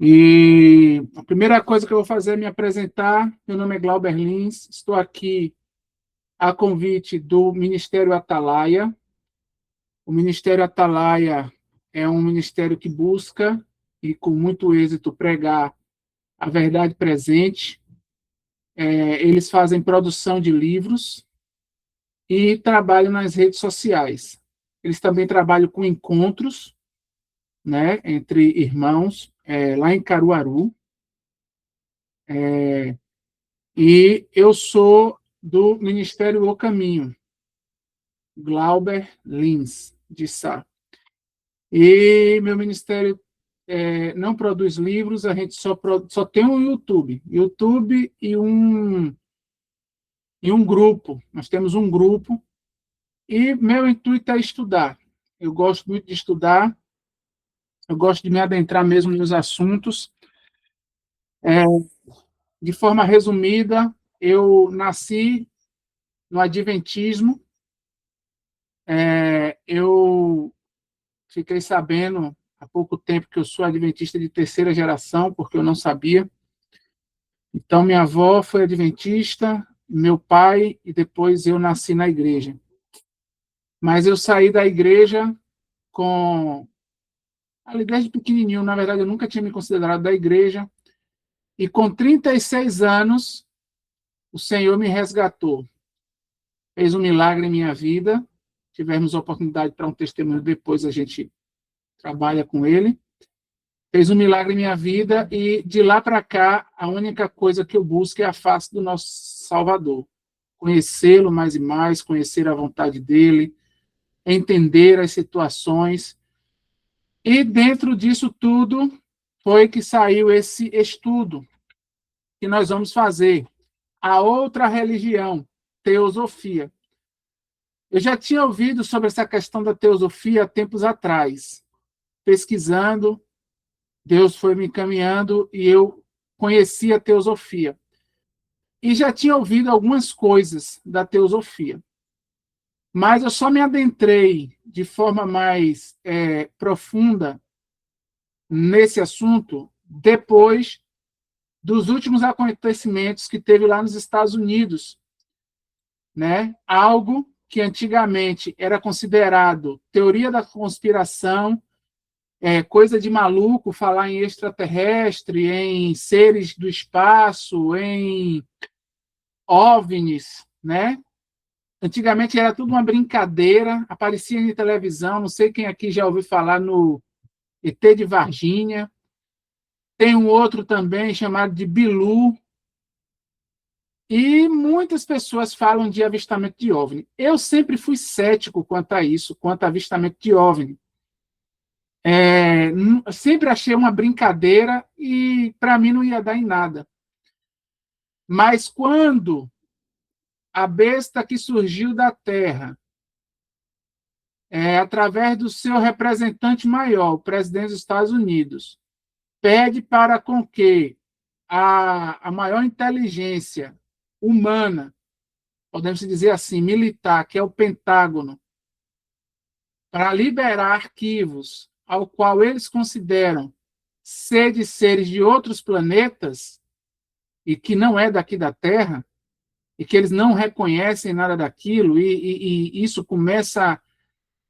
E a primeira coisa que eu vou fazer é me apresentar. Meu nome é Glauber Lins, estou aqui a convite do Ministério Atalaia. O Ministério Atalaia é um ministério que busca, e com muito êxito, pregar a verdade presente. Eles fazem produção de livros e trabalham nas redes sociais. Eles também trabalham com encontros, né, entre irmãos, lá em Caruaru. E eu sou do Ministério O Caminho, Glauber Lins, de Sá. E meu ministério não produz livros, a gente só tem um YouTube e um grupo. Nós temos um grupo e meu intuito é estudar. Eu gosto muito de estudar, eu gosto de me adentrar mesmo nos assuntos. De forma resumida, eu nasci no Adventismo. Eu fiquei sabendo há pouco tempo que eu sou adventista de terceira geração, porque eu não sabia. Então, minha avó foi adventista, meu pai, e depois eu nasci na igreja. Mas eu saí da igreja com... Ali desde pequenininho, na verdade, eu nunca tinha me considerado da igreja. E com 36 anos, o Senhor me resgatou. Fez um milagre em minha vida. Tivemos oportunidade para um testemunho, depois a gente trabalha com ele. Fez um milagre em minha vida e, de lá para cá, a única coisa que eu busco é a face do nosso Salvador. Conhecê-lo mais e mais, conhecer a vontade dele, entender as situações. E, dentro disso tudo, foi que saiu esse estudo que nós vamos fazer. A outra religião, teosofia. Eu já tinha ouvido sobre essa questão da teosofia há tempos atrás, pesquisando. Deus foi me encaminhando e eu conheci a teosofia. E já tinha ouvido algumas coisas da teosofia. Mas eu só me adentrei de forma mais profunda nesse assunto depois dos últimos acontecimentos que teve lá nos Estados Unidos, né? Algo que antigamente era considerado teoria da conspiração, coisa de maluco, falar em extraterrestre, em seres do espaço, em OVNIs, né? Antigamente era tudo uma brincadeira, aparecia em televisão, não sei quem aqui já ouviu falar no ET de Varginha. Tem um outro também chamado de Bilu. E muitas pessoas falam de avistamento de OVNI. Eu sempre fui cético quanto a isso, quanto a avistamento de OVNI. Sempre achei uma brincadeira e, para mim, não ia dar em nada. Mas quando a besta que surgiu da Terra, através do seu representante maior, o presidente dos Estados Unidos, pede para com que a maior inteligência humana, podemos dizer assim, militar, que é o Pentágono, para liberar arquivos ao qual eles consideram ser de seres de outros planetas e que não é daqui da Terra, e que eles não reconhecem nada daquilo, e isso começa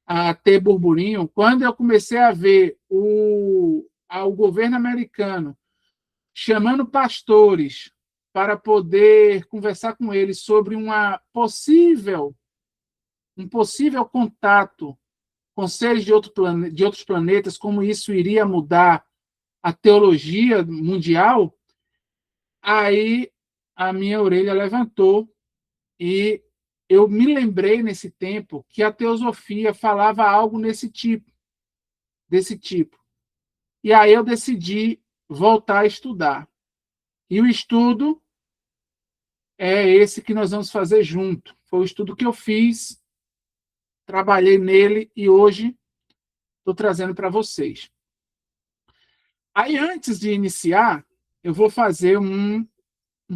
a ter burburinho. Quando eu comecei a ver o governo americano chamando pastores para poder conversar com eles sobre um possível contato com seres de outros planetas, como isso iria mudar a teologia mundial, aí a minha orelha levantou e eu me lembrei nesse tempo que a teosofia falava algo desse tipo. E aí eu decidi voltar a estudar. E o estudo é esse que nós vamos fazer junto. Foi o estudo que eu fiz, trabalhei nele e hoje estou trazendo para vocês. Aí, antes de iniciar, eu vou fazer um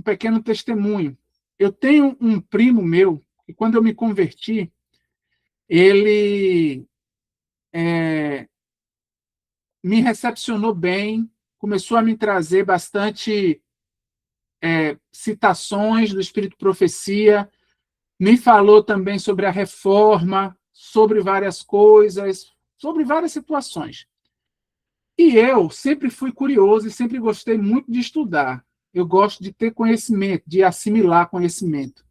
pequeno testemunho. Eu tenho um primo meu, que quando eu me converti, ele me recepcionou bem, começou a me trazer bastante citações do Espírito Profecia, me falou também sobre a reforma, sobre várias coisas, sobre várias situações. E eu sempre fui curioso e sempre gostei muito de estudar. Eu gosto de ter conhecimento, de assimilar conhecimento.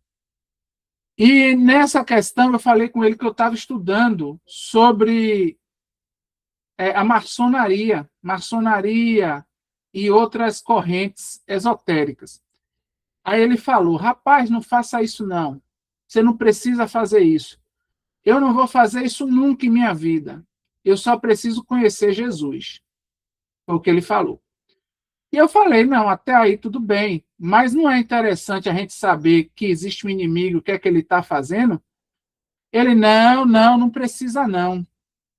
E nessa questão eu falei com ele que eu estava estudando sobre a maçonaria e outras correntes esotéricas. Aí ele falou: rapaz, não faça isso não. Você não precisa fazer isso. Eu não vou fazer isso nunca em minha vida. Eu só preciso conhecer Jesus. Foi o que ele falou. E eu falei: não, até aí tudo bem, mas não é interessante a gente saber que existe um inimigo, o que é que ele está fazendo? Ele: não precisa não.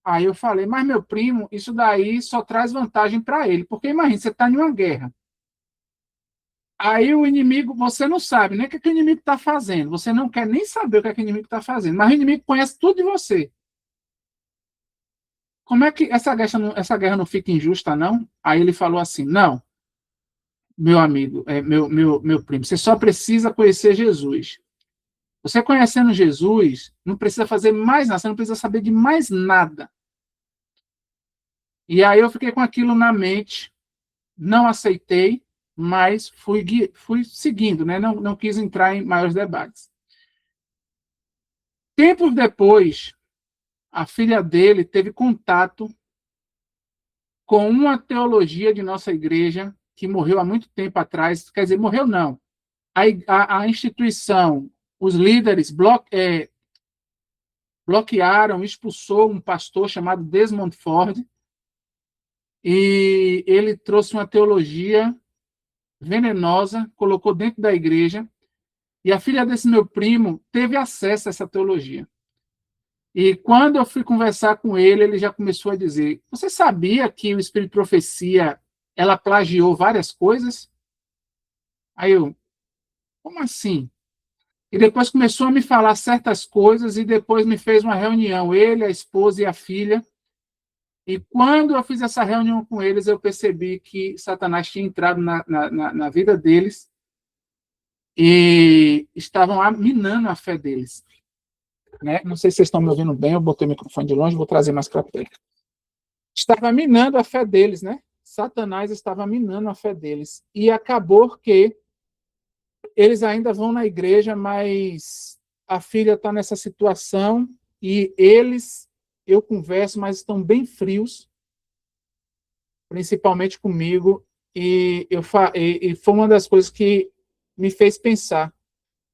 Aí eu falei: mas meu primo, isso daí só traz vantagem para ele, porque imagina, você está em uma guerra. Aí o inimigo, você não sabe nem o que o inimigo está fazendo, você não quer nem saber o que o inimigo está fazendo, mas o inimigo conhece tudo de você. Como é que essa guerra não fica injusta, não? Aí ele falou assim: não, meu amigo, meu primo, você só precisa conhecer Jesus. Você conhecendo Jesus, não precisa fazer mais nada, você não precisa saber de mais nada. E aí eu fiquei com aquilo na mente, não aceitei, mas fui seguindo, né? Não quis entrar em maiores debates. Tempos depois, a filha dele teve contato com uma teologia de nossa igreja, que morreu há muito tempo atrás, quer dizer, morreu não. A instituição, os líderes bloquearam, expulsou um pastor chamado Desmond Ford, e ele trouxe uma teologia venenosa, colocou dentro da igreja, e a filha desse meu primo teve acesso a essa teologia. E quando eu fui conversar com ele, ele já começou a dizer: você sabia que o Espírito de Profecia, ela plagiou várias coisas? Aí eu: como assim? E depois começou a me falar certas coisas e depois me fez uma reunião, ele, a esposa e a filha. E quando eu fiz essa reunião com eles, eu percebi que Satanás tinha entrado na vida deles e estavam minando a fé deles. Né? Não sei se vocês estão me ouvindo bem, eu botei o microfone de longe, vou trazer mais para perto. Estava minando a fé deles, né? Satanás estava minando a fé deles. E acabou que eles ainda vão na igreja, mas a filha está nessa situação e eles, eu converso, mas estão bem frios, principalmente comigo, e foi uma das coisas que me fez pensar.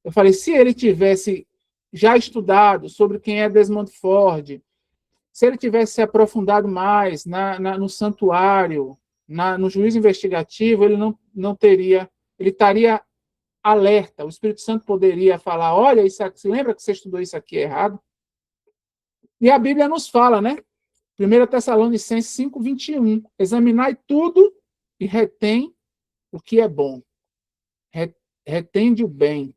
Eu falei: se ele tivesse já estudado sobre quem é Desmond Ford, se ele tivesse se aprofundado mais no santuário, no juízo investigativo, ele não teria, ele estaria alerta. O Espírito Santo poderia falar: olha, isso aqui, lembra que você estudou isso aqui errado? E a Bíblia nos fala, né? 1 Tessalonicenses 5:21, examinai tudo e retém o que é bom. Retende o bem.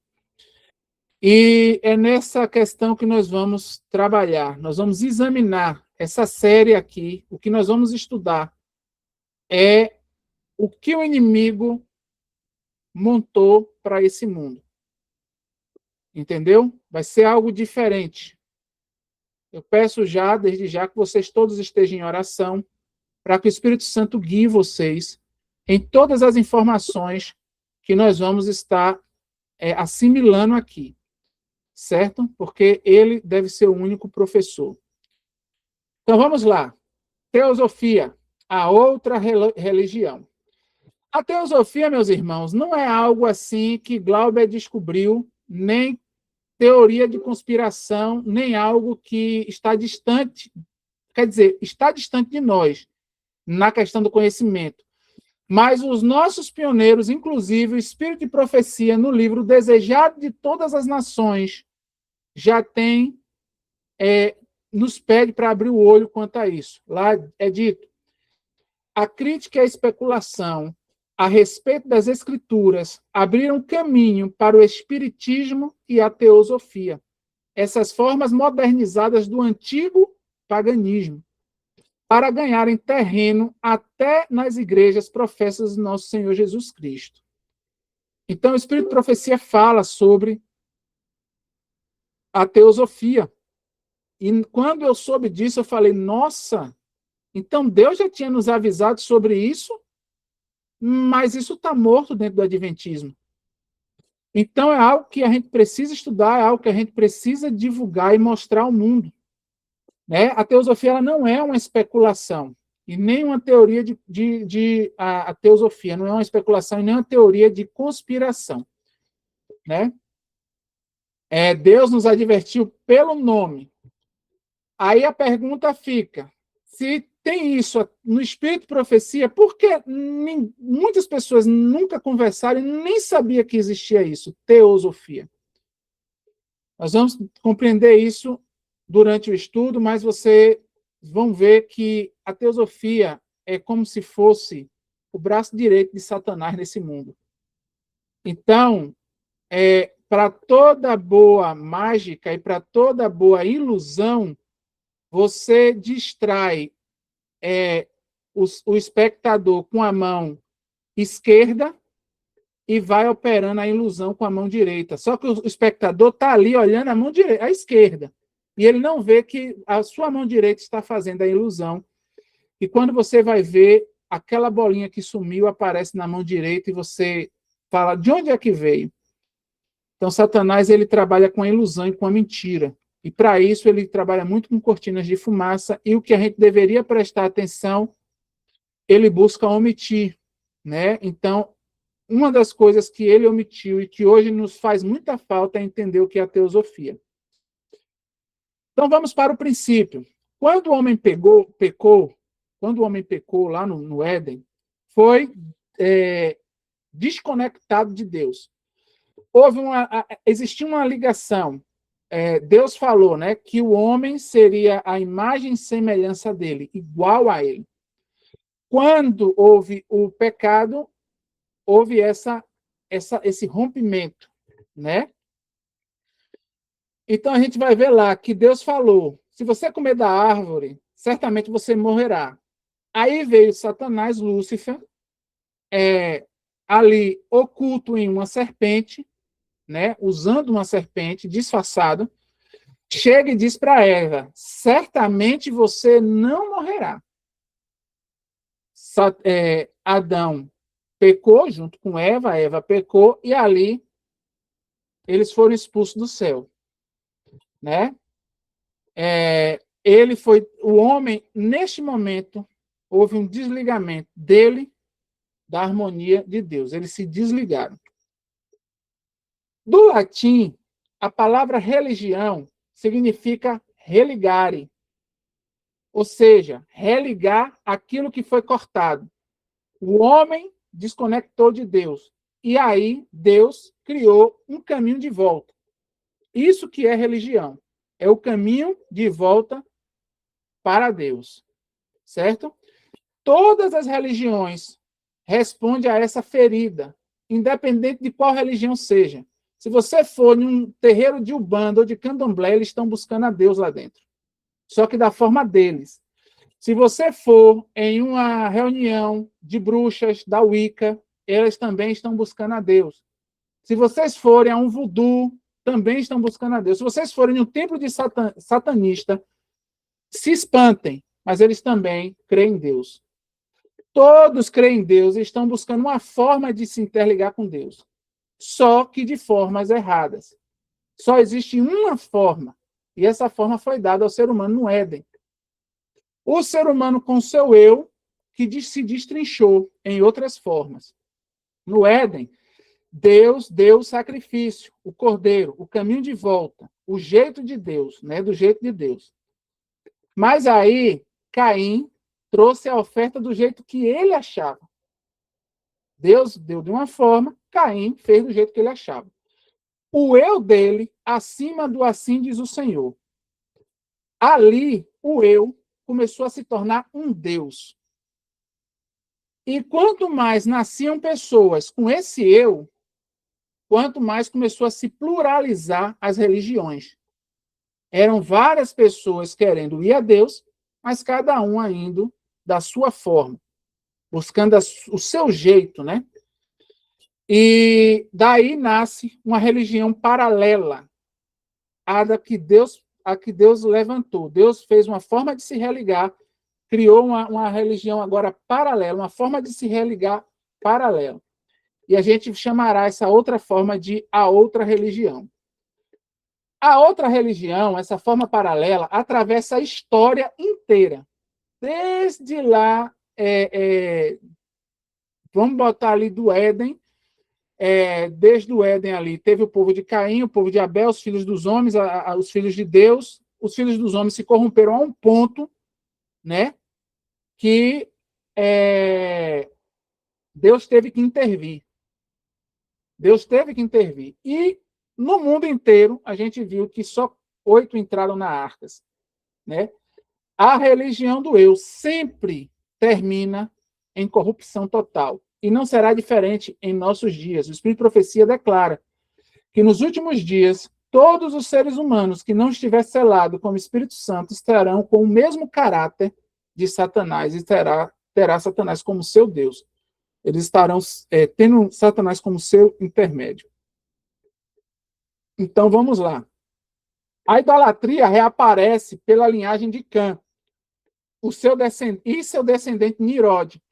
E é nessa questão que nós vamos trabalhar. Nós vamos examinar essa série aqui. O que nós vamos estudar é o que o inimigo montou para esse mundo. Entendeu? Vai ser algo diferente. Eu peço desde já, que vocês todos estejam em oração, para que o Espírito Santo guie vocês em todas as informações que nós vamos estar assimilando aqui. Certo? Porque ele deve ser o único professor. Então vamos lá. Teosofia, a outra religião. A teosofia, meus irmãos, não é algo assim que Glauber descobriu, nem teoria de conspiração, nem algo que está distante, quer dizer, está distante de nós, na questão do conhecimento. Mas os nossos pioneiros, inclusive o Espírito de Profecia, no livro Desejado de Todas as Nações, já tem, nos pede para abrir o olho quanto a isso. Lá é dito: a crítica e a especulação a respeito das escrituras abriram caminho para o espiritismo e a teosofia, essas formas modernizadas do antigo paganismo. para ganharem terreno até nas igrejas professas do nosso Senhor Jesus Cristo. Então, o Espírito de Profecia fala sobre a teosofia. E quando eu soube disso, eu falei, nossa, então Deus já tinha nos avisado sobre isso, mas isso está morto dentro do Adventismo. Então, é algo que a gente precisa estudar, é algo que a gente precisa divulgar e mostrar ao mundo. Né? A teosofia ela não é uma especulação, e nem uma teoria a teosofia não é uma especulação e nem uma teoria de conspiração. Né? Deus nos advertiu pelo nome. Aí a pergunta fica, se tem isso no Espírito de Profecia, por que muitas pessoas nunca conversaram e nem sabiam que existia isso, teosofia? Nós vamos compreender isso durante o estudo, mas vocês vão ver que a teosofia é como se fosse o braço direito de Satanás nesse mundo. Então, para toda boa mágica e para toda boa ilusão, você distrai o espectador com a mão esquerda e vai operando a ilusão com a mão direita. Só que o espectador está ali olhando a mão direita, a esquerda, e ele não vê que a sua mão direita está fazendo a ilusão. E quando você vai ver, aquela bolinha que sumiu aparece na mão direita e você fala, de onde é que veio? Então, Satanás ele trabalha com a ilusão e com a mentira. E, para isso, ele trabalha muito com cortinas de fumaça, e o que a gente deveria prestar atenção, ele busca omitir. Né? Então, uma das coisas que ele omitiu e que hoje nos faz muita falta é entender o que é a teosofia. Então, vamos para o princípio. Quando o homem pecou lá no Éden, foi desconectado de Deus. Existia uma ligação. Deus falou, né, que o homem seria a imagem e semelhança dele, igual a ele. Quando houve o pecado, houve esse rompimento, né? Então a gente vai ver lá que Deus falou: se você comer da árvore, certamente você morrerá. Aí veio Satanás, Lúcifer, ali oculto em uma serpente, né? Usando uma serpente disfarçada, chega e diz para Eva: certamente você não morrerá. Adão pecou junto com Eva pecou, e ali eles foram expulsos do céu. Né? O homem, neste momento, houve um desligamento dele da harmonia de Deus. Eles se desligaram. Do latim, a palavra religião significa religare, ou seja, religar aquilo que foi cortado. O homem desconectou de Deus, e aí Deus criou um caminho de volta. Isso que é religião. É o caminho de volta para Deus. Certo? Todas as religiões respondem a essa ferida, independente de qual religião seja. Se você for em um terreiro de Umbanda ou de Candomblé, eles estão buscando a Deus lá dentro. Só que da forma deles. Se você for em uma reunião de bruxas da Wicca, elas também estão buscando a Deus. Se vocês forem a um voodoo, também estão buscando a Deus. Se vocês forem em um templo de satanista, se espantem, mas eles também creem em Deus. Todos creem em Deus e estão buscando uma forma de se interligar com Deus. Só que de formas erradas. Só existe uma forma, e essa forma foi dada ao ser humano no Éden. O ser humano com seu eu, que se destrinchou em outras formas. No Éden, Deus deu o sacrifício, o cordeiro, o caminho de volta, o jeito de Deus, né? Do jeito de Deus. Mas aí, Caim trouxe a oferta do jeito que ele achava. Deus deu de uma forma, Caim fez do jeito que ele achava. O eu dele, acima do assim diz o Senhor. Ali, o eu começou a se tornar um Deus. E quanto mais nasciam pessoas com esse eu, quanto mais começou a se pluralizar as religiões. Eram várias pessoas querendo ir a Deus, mas cada um indo da sua forma, buscando o seu jeito, né? E daí nasce uma religião paralela a que Deus levantou. Deus fez uma forma de se religar, criou uma religião agora paralela, uma forma de se religar paralela. E a gente chamará essa outra forma de a outra religião. A outra religião, essa forma paralela, atravessa a história inteira. Desde lá, vamos botar ali do Éden, desde o Éden ali, teve o povo de Caim, o povo de Abel, os filhos dos homens, os filhos de Deus. Os filhos dos homens se corromperam a um ponto, né, que Deus teve que intervir. Deus teve que intervir. E no mundo inteiro, a gente viu que só 8 entraram na arca, né? A religião do eu sempre termina em corrupção total. E não será diferente em nossos dias. O Espírito de Profecia declara que nos últimos dias, todos os seres humanos que não estiver selado como Espírito Santo estarão com o mesmo caráter de Satanás e terá Satanás como seu Deus. Eles estarão tendo Satanás como seu intermédio. Então, vamos lá. A idolatria reaparece pela linhagem de Cã, seu descendente Nirode.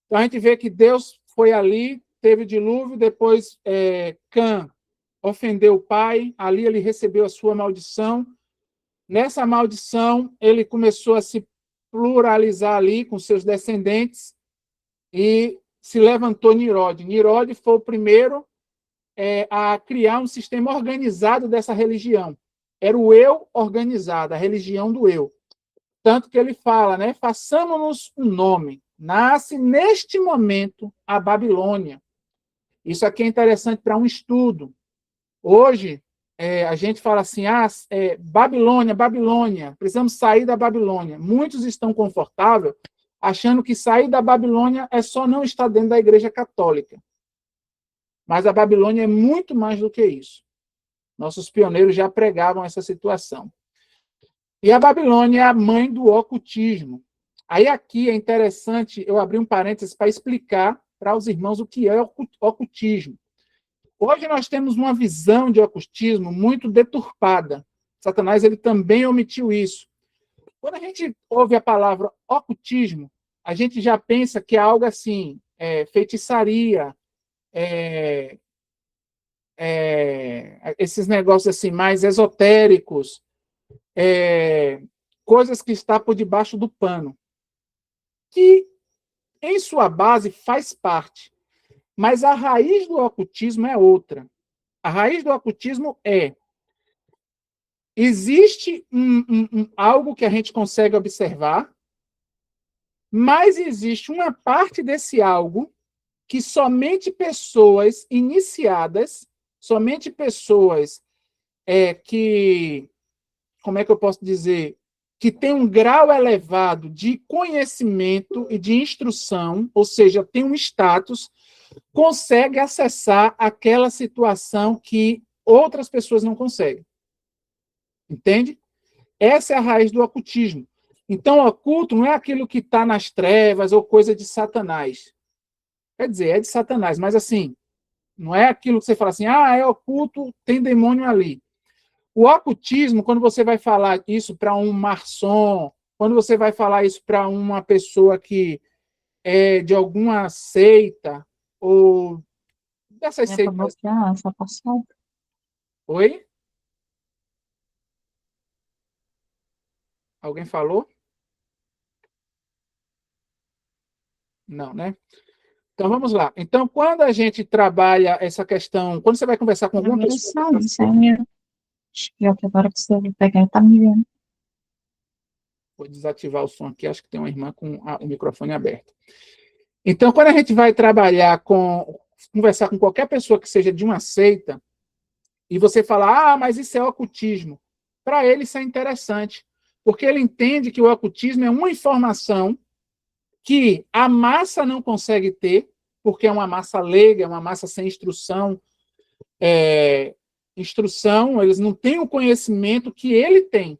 Então, a gente vê que Deus foi ali, teve o dilúvio, depois Cã ofendeu o pai, ali ele recebeu a sua maldição. Nessa maldição, ele começou a se pluralizar ali com seus descendentes e se levantou Nirode. Nirode foi o primeiro a criar um sistema organizado dessa religião. Era o eu organizado, a religião do eu. Tanto que ele fala, né? Façamos-nos um nome. Nasce neste momento a Babilônia. Isso aqui é interessante para um estudo. Hoje, a gente fala assim, Babilônia, Babilônia, precisamos sair da Babilônia. Muitos estão confortáveis achando que sair da Babilônia é só não estar dentro da Igreja Católica. Mas a Babilônia é muito mais do que isso. Nossos pioneiros já pregavam essa situação. E a Babilônia é a mãe do ocultismo. Aí aqui é interessante eu abrir um parênteses para explicar para os irmãos o que é ocultismo. Hoje nós temos uma visão de ocultismo muito deturpada. Satanás ele também omitiu isso. Quando a gente ouve a palavra ocultismo, a gente já pensa que é algo assim, feitiçaria, esses negócios assim mais esotéricos, coisas que estão por debaixo do pano, que em sua base faz parte, mas a raiz do ocultismo é outra. A raiz do ocultismo existe algo que a gente consegue observar, mas existe uma parte desse algo que somente pessoas iniciadas, somente pessoas que, como é que eu posso dizer, que tem um grau elevado de conhecimento e de instrução, ou seja, tem um status, consegue acessar aquela situação que outras pessoas não conseguem. Entende? Essa é a raiz do ocultismo. Então, o oculto não é aquilo que está nas trevas ou coisa de Satanás. Quer dizer, é de Satanás, mas assim, não é aquilo que você fala assim, é oculto, tem demônio ali. O ocultismo, quando você vai falar isso para um maçom, quando você vai falar isso para uma pessoa que é de alguma seita, ou dessas seitas... Oi? Alguém falou? Não, né? Então, vamos lá. Então, quando a gente trabalha essa questão, quando você vai conversar com alguma pessoa... Já que agora que você vai pegar, tá me vendo. Vou desativar o som aqui, acho que tem uma irmã com o microfone aberto. Então, quando a gente vai conversar com qualquer pessoa que seja de uma seita, e você fala, mas isso é ocultismo, para ele isso é interessante, porque ele entende que o ocultismo é uma informação que a massa não consegue ter, porque é uma massa leiga, é uma massa sem instrução, eles não têm o conhecimento que ele tem.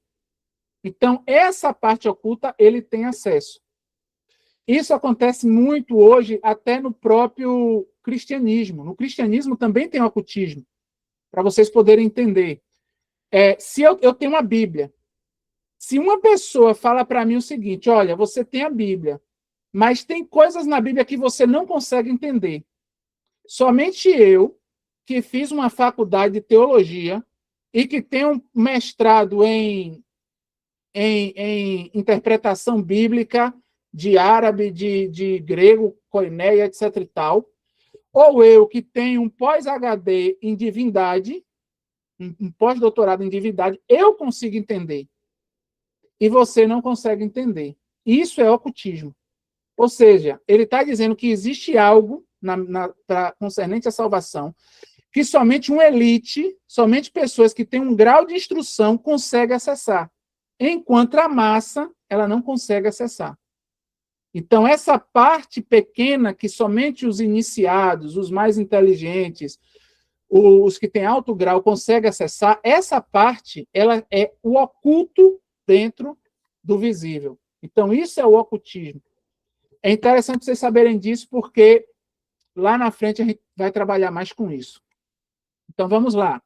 Então, essa parte oculta, ele tem acesso. Isso acontece muito hoje, até no próprio cristianismo. No cristianismo também tem o ocultismo, para vocês poderem entender. Se eu tenho uma Bíblia, se uma pessoa fala para mim o seguinte, olha, você tem a Bíblia, mas tem coisas na Bíblia que você não consegue entender. Somente eu, que fiz uma faculdade de teologia e que tenho um mestrado em interpretação bíblica de árabe, de grego, koineia, etc. e tal, ou eu que tenho um pós-HD em divindade, um pós-doutorado em divindade, eu consigo entender. E você não consegue entender. Isso é ocultismo. Ou seja, ele está dizendo que existe algo concernente à salvação que somente uma elite, somente pessoas que têm um grau de instrução conseguem acessar, enquanto a massa ela não consegue acessar. Então, essa parte pequena que somente os iniciados, os mais inteligentes, os que têm alto grau conseguem acessar, essa parte ela é o oculto dentro do visível. Então, isso é o ocultismo. É interessante vocês saberem disso, porque lá na frente a gente vai trabalhar mais com isso. Então, vamos lá.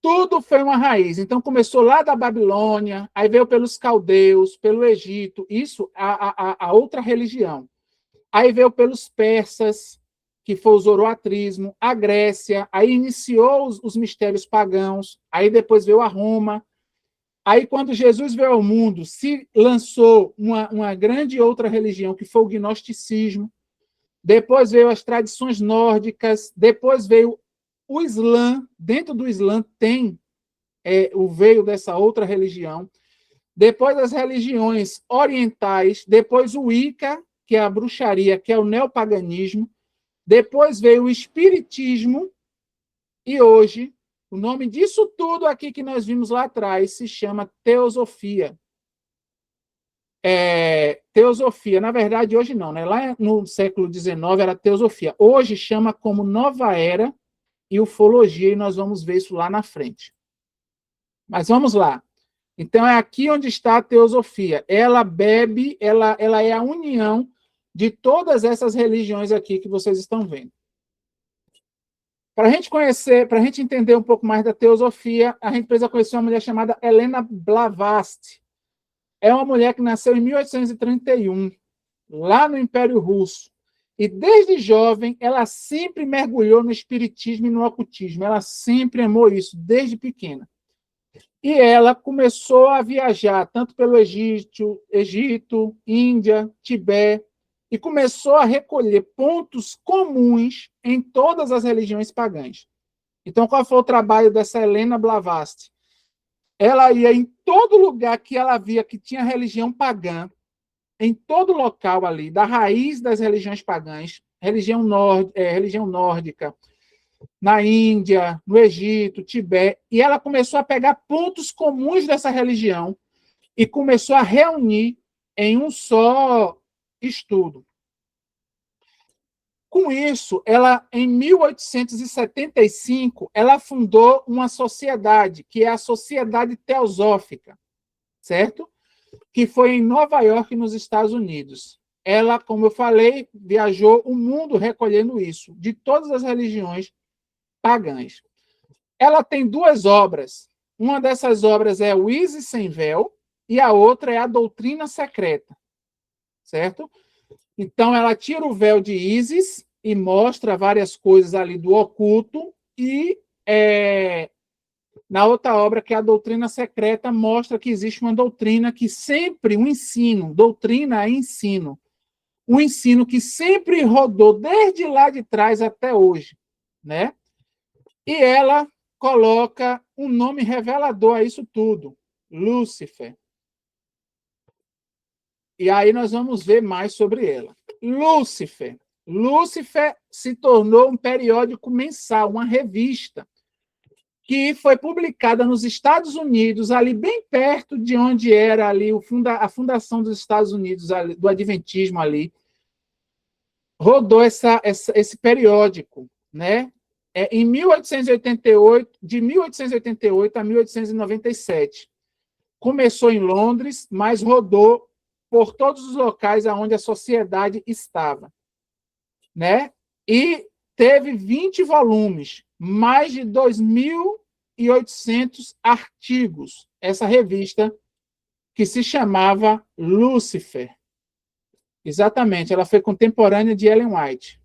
Tudo foi uma raiz. Então, começou lá da Babilônia, aí veio pelos caldeus, pelo Egito, isso, a outra religião. Aí veio pelos persas, que foi o zoroatrismo, a Grécia, aí iniciou os mistérios pagãos, aí depois veio a Roma. Aí, quando Jesus veio ao mundo, se lançou uma grande outra religião, que foi o gnosticismo. Depois veio as tradições nórdicas, depois veio o Islã. Dentro do Islã tem o veio dessa outra religião. Depois as religiões orientais, depois o Wicca, que é a bruxaria, que é o neopaganismo. Depois veio o espiritismo, e hoje o nome disso tudo aqui que nós vimos lá atrás se chama teosofia. Teosofia, na verdade, hoje não, né? Lá no século XIX era teosofia. Hoje chama como Nova Era e ufologia, e nós vamos ver isso lá na frente. Mas vamos lá. Então, é aqui onde está a teosofia. Ela bebe, ela é a união de todas essas religiões aqui que vocês estão vendo. Para a gente conhecer, para a gente entender um pouco mais da teosofia, a gente precisa conhecer uma mulher chamada Helena Blavatsky. É uma mulher que nasceu em 1831, lá no Império Russo. E desde jovem, ela sempre mergulhou no espiritismo e no ocultismo. Ela sempre amou isso, desde pequena. E ela começou a viajar tanto pelo Egito, Índia, Tibete, e começou a recolher pontos comuns em todas as religiões pagãs. Então, qual foi o trabalho dessa Helena Blavatsky? Ela ia em todo lugar que ela via que tinha religião pagã, em todo local ali, da raiz das religiões pagãs, religião nórdica, na Índia, no Egito, Tibete, e ela começou a pegar pontos comuns dessa religião e começou a reunir em um só estudo. Com isso, ela, em 1875, ela fundou uma sociedade, que é a Sociedade Teosófica, certo? Que foi em Nova York, nos Estados Unidos. Ela, como eu falei, viajou o mundo recolhendo isso, de todas as religiões pagãs. Ela tem duas obras. Uma dessas obras é o Isis Sem Véu e a outra é a Doutrina Secreta, certo? Então, ela tira o véu de Isis e mostra várias coisas ali do oculto, e na outra obra, que é a Doutrina Secreta, mostra que existe uma doutrina que sempre, um ensino, doutrina é ensino, um ensino que sempre rodou desde lá de trás até hoje, né? E ela coloca um nome revelador a isso tudo, Lúcifer. E aí nós vamos ver mais sobre ela. Lúcifer. Lúcifer se tornou um periódico mensal, uma revista, que foi publicada nos Estados Unidos, ali bem perto de onde era ali a fundação dos Estados Unidos, ali, do Adventismo ali. Rodou esse periódico, né? Em 1888, de 1888 a 1897. começou em Londres, mas rodou por todos os locais onde a sociedade estava, né? E teve 20 volumes, mais de 2.800 artigos, essa revista que se chamava Lúcifer. Exatamente, ela foi contemporânea de Ellen White.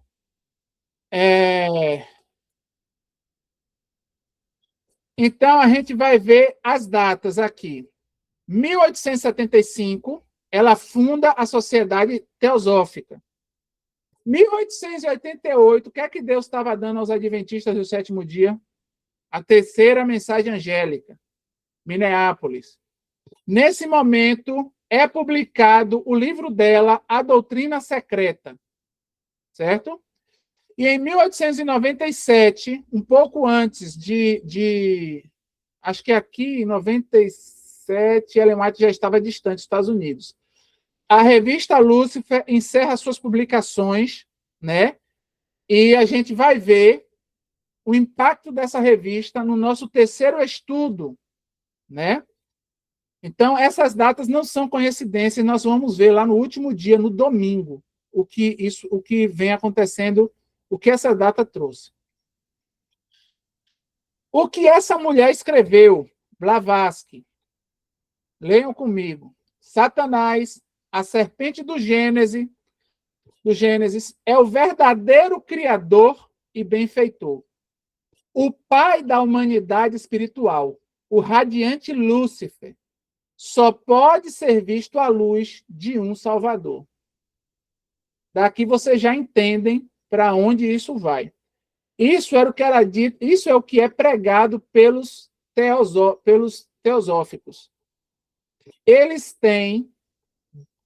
Então, a gente vai ver as datas aqui. 1875, ela funda a Sociedade Teosófica. 1888, o que é que Deus estava dando aos adventistas do sétimo dia? A terceira mensagem angélica, Minneapolis. Nesse momento, é publicado o livro dela, A Doutrina Secreta, certo? E em 1897, um pouco antes acho que aqui, em 97, Ellen White já estava distante dos Estados Unidos. A revista Lúcifer encerra suas publicações, né? E a gente vai ver o impacto dessa revista no nosso terceiro estudo, né? Então, essas datas não são coincidências, nós vamos ver lá no último dia, no domingo, o que vem acontecendo, o que essa data trouxe. O que essa mulher escreveu, Blavatsky, leiam comigo. Satanás, a serpente do Gênesis, é o verdadeiro criador e benfeitor. O pai da humanidade espiritual, o radiante Lúcifer, só pode ser visto à luz de um Salvador. Daqui vocês já entendem para onde isso vai. Isso era o que era dito, isso é o que é pregado pelos teosóficos. Eles têm,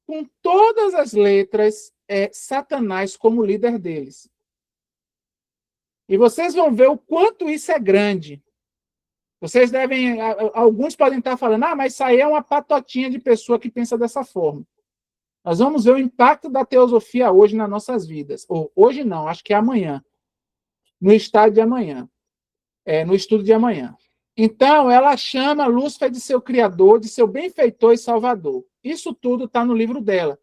com todas as letras, Satanás como líder deles. E vocês vão ver o quanto isso é grande. Vocês devem, alguns podem estar falando, mas isso aí é uma patotinha de pessoa que pensa dessa forma. Nós vamos ver o impacto da teosofia hoje nas nossas vidas. Ou hoje não, acho que é amanhã. No estado de amanhã. No estudo de amanhã. Então, ela chama Lúcifer de seu criador, de seu benfeitor e salvador. Isso tudo está no livro dela.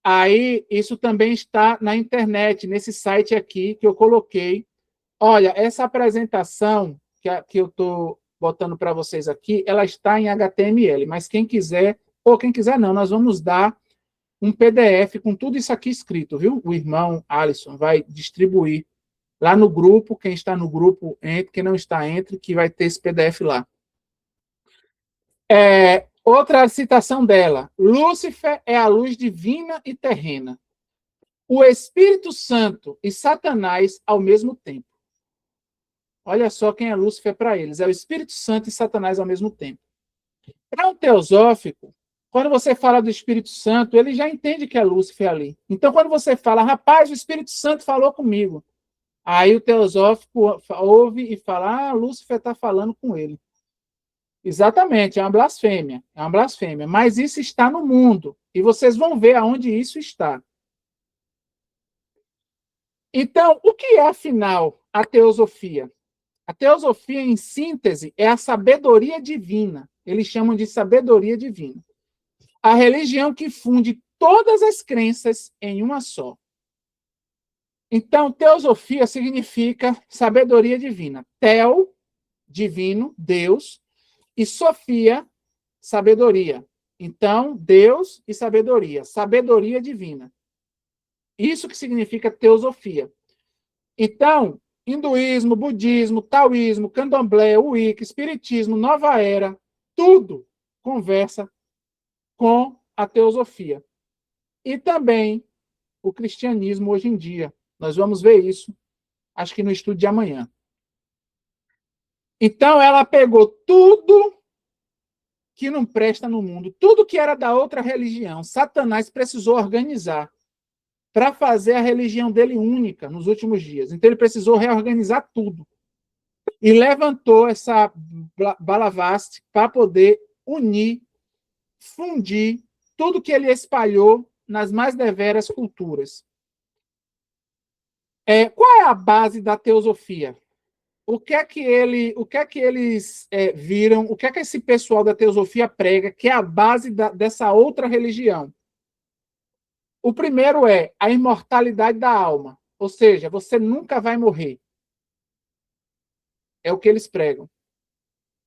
Aí, isso também está na internet, nesse site aqui que eu coloquei. Olha, essa apresentação que eu estou botando para vocês aqui, ela está em HTML, mas quem quiser, ou quem quiser não, nós vamos dar um PDF com tudo isso aqui escrito, viu? O irmão Alisson vai distribuir lá no grupo, quem está no grupo, entre, quem não está, entre, que vai ter esse PDF lá. Outra citação dela. Lúcifer é a luz divina e terrena. O Espírito Santo e Satanás ao mesmo tempo. Olha só quem é Lúcifer para eles. É o Espírito Santo e Satanás ao mesmo tempo. Para um teosófico, quando você fala do Espírito Santo, ele já entende que é Lúcifer ali. Então, quando você fala, rapaz, o Espírito Santo falou comigo. Aí o teosófico ouve e fala, Lúcifer está falando com ele. Exatamente, é uma blasfêmia. É uma blasfêmia. Mas isso está no mundo. E vocês vão ver aonde isso está. Então, o que é, afinal, a teosofia? A teosofia, em síntese, é a sabedoria divina. Eles chamam de sabedoria divina. A religião que funde todas as crenças em uma só. Então, teosofia significa sabedoria divina. Teo, divino, Deus, e Sofia, sabedoria. Então, Deus e sabedoria. Sabedoria divina. Isso que significa teosofia. Então, hinduísmo, budismo, taoísmo, candomblé, wicca, espiritismo, nova era, tudo conversa com a teosofia. E também o cristianismo hoje em dia. Nós vamos ver isso, acho que no estudo de amanhã. Então, ela pegou tudo que não presta no mundo, tudo que era da outra religião. Satanás precisou organizar para fazer a religião dele única nos últimos dias. Então, ele precisou reorganizar tudo. E levantou essa Blavatsky para poder unir, fundir tudo que ele espalhou nas mais deveras culturas. Qual é a base da teosofia? o que é que eles viram, o que é que esse pessoal da teosofia prega, que é a base dessa outra religião? O primeiro é a imortalidade da alma, ou seja, você nunca vai morrer. É o que eles pregam.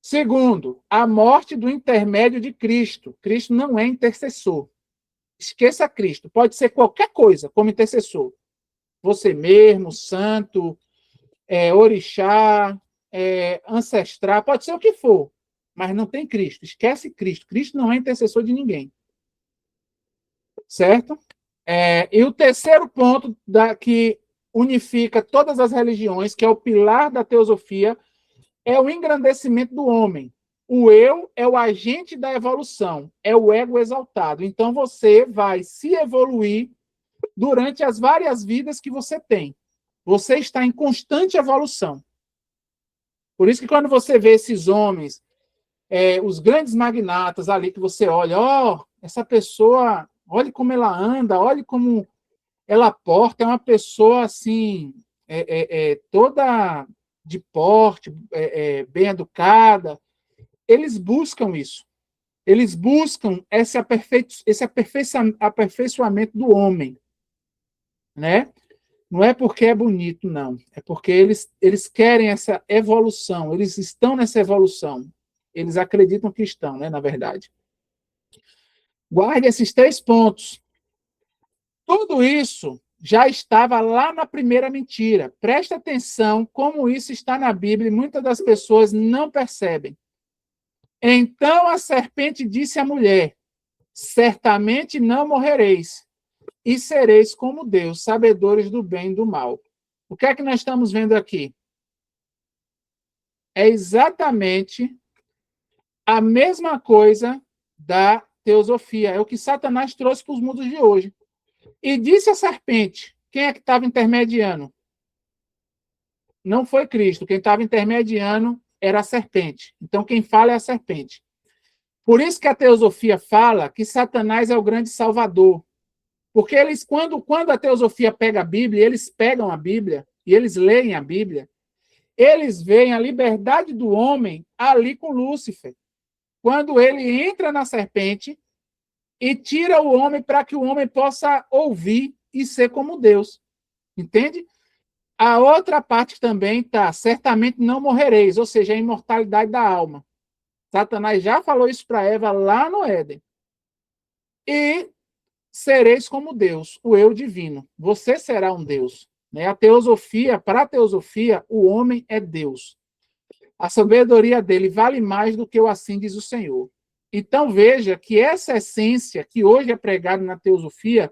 Segundo, a morte do intermédio de Cristo. Cristo não é intercessor. Esqueça Cristo. Pode ser qualquer coisa como intercessor. Você mesmo, santo, orixá, ancestral, pode ser o que for, mas não tem Cristo. Esquece Cristo. Cristo não é intercessor de ninguém. Certo? E o terceiro ponto que unifica todas as religiões, que é o pilar da teosofia, é o engrandecimento do homem. O eu é o agente da evolução, é o ego exaltado. Então você vai se evoluir durante as várias vidas que você tem. Você está em constante evolução. Por isso que quando você vê esses homens, os grandes magnatas ali, que você olha, essa pessoa, olhe como ela anda, olhe como ela porta, é uma pessoa assim, toda de porte, bem educada. Eles buscam isso. Eles buscam esse aperfeiçoamento do homem, né? Não é porque é bonito, não. É porque eles querem essa evolução. Eles estão nessa evolução. Eles acreditam que estão, né? Na verdade. Guarde esses 3 pontos. Tudo isso já estava lá na primeira mentira. Presta atenção como isso está na Bíblia e muitas das pessoas não percebem. Então a serpente disse à mulher: certamente não morrereis, e sereis como Deus, sabedores do bem e do mal. O que é que nós estamos vendo aqui? É exatamente a mesma coisa da teosofia. É o que Satanás trouxe para os mundos de hoje. E disse a serpente: quem é que estava intermediando? Não foi Cristo. Quem estava intermediando era a serpente. Então, quem fala é a serpente. Por isso que a teosofia fala que Satanás é o grande salvador. Porque eles, quando a teosofia pega a Bíblia, eles pegam a Bíblia e eles leem a Bíblia, eles veem a liberdade do homem ali com Lúcifer. Quando ele entra na serpente e tira o homem para que o homem possa ouvir e ser como Deus. Entende? A outra parte também está, certamente não morrereis, ou seja, a imortalidade da alma. Satanás já falou isso para Eva lá no Éden. E sereis como Deus, o eu divino. Você será um Deus. Né? Para a teosofia, o homem é Deus. A sabedoria dele vale mais do que o assim diz o Senhor. Então veja que essa essência que hoje é pregada na teosofia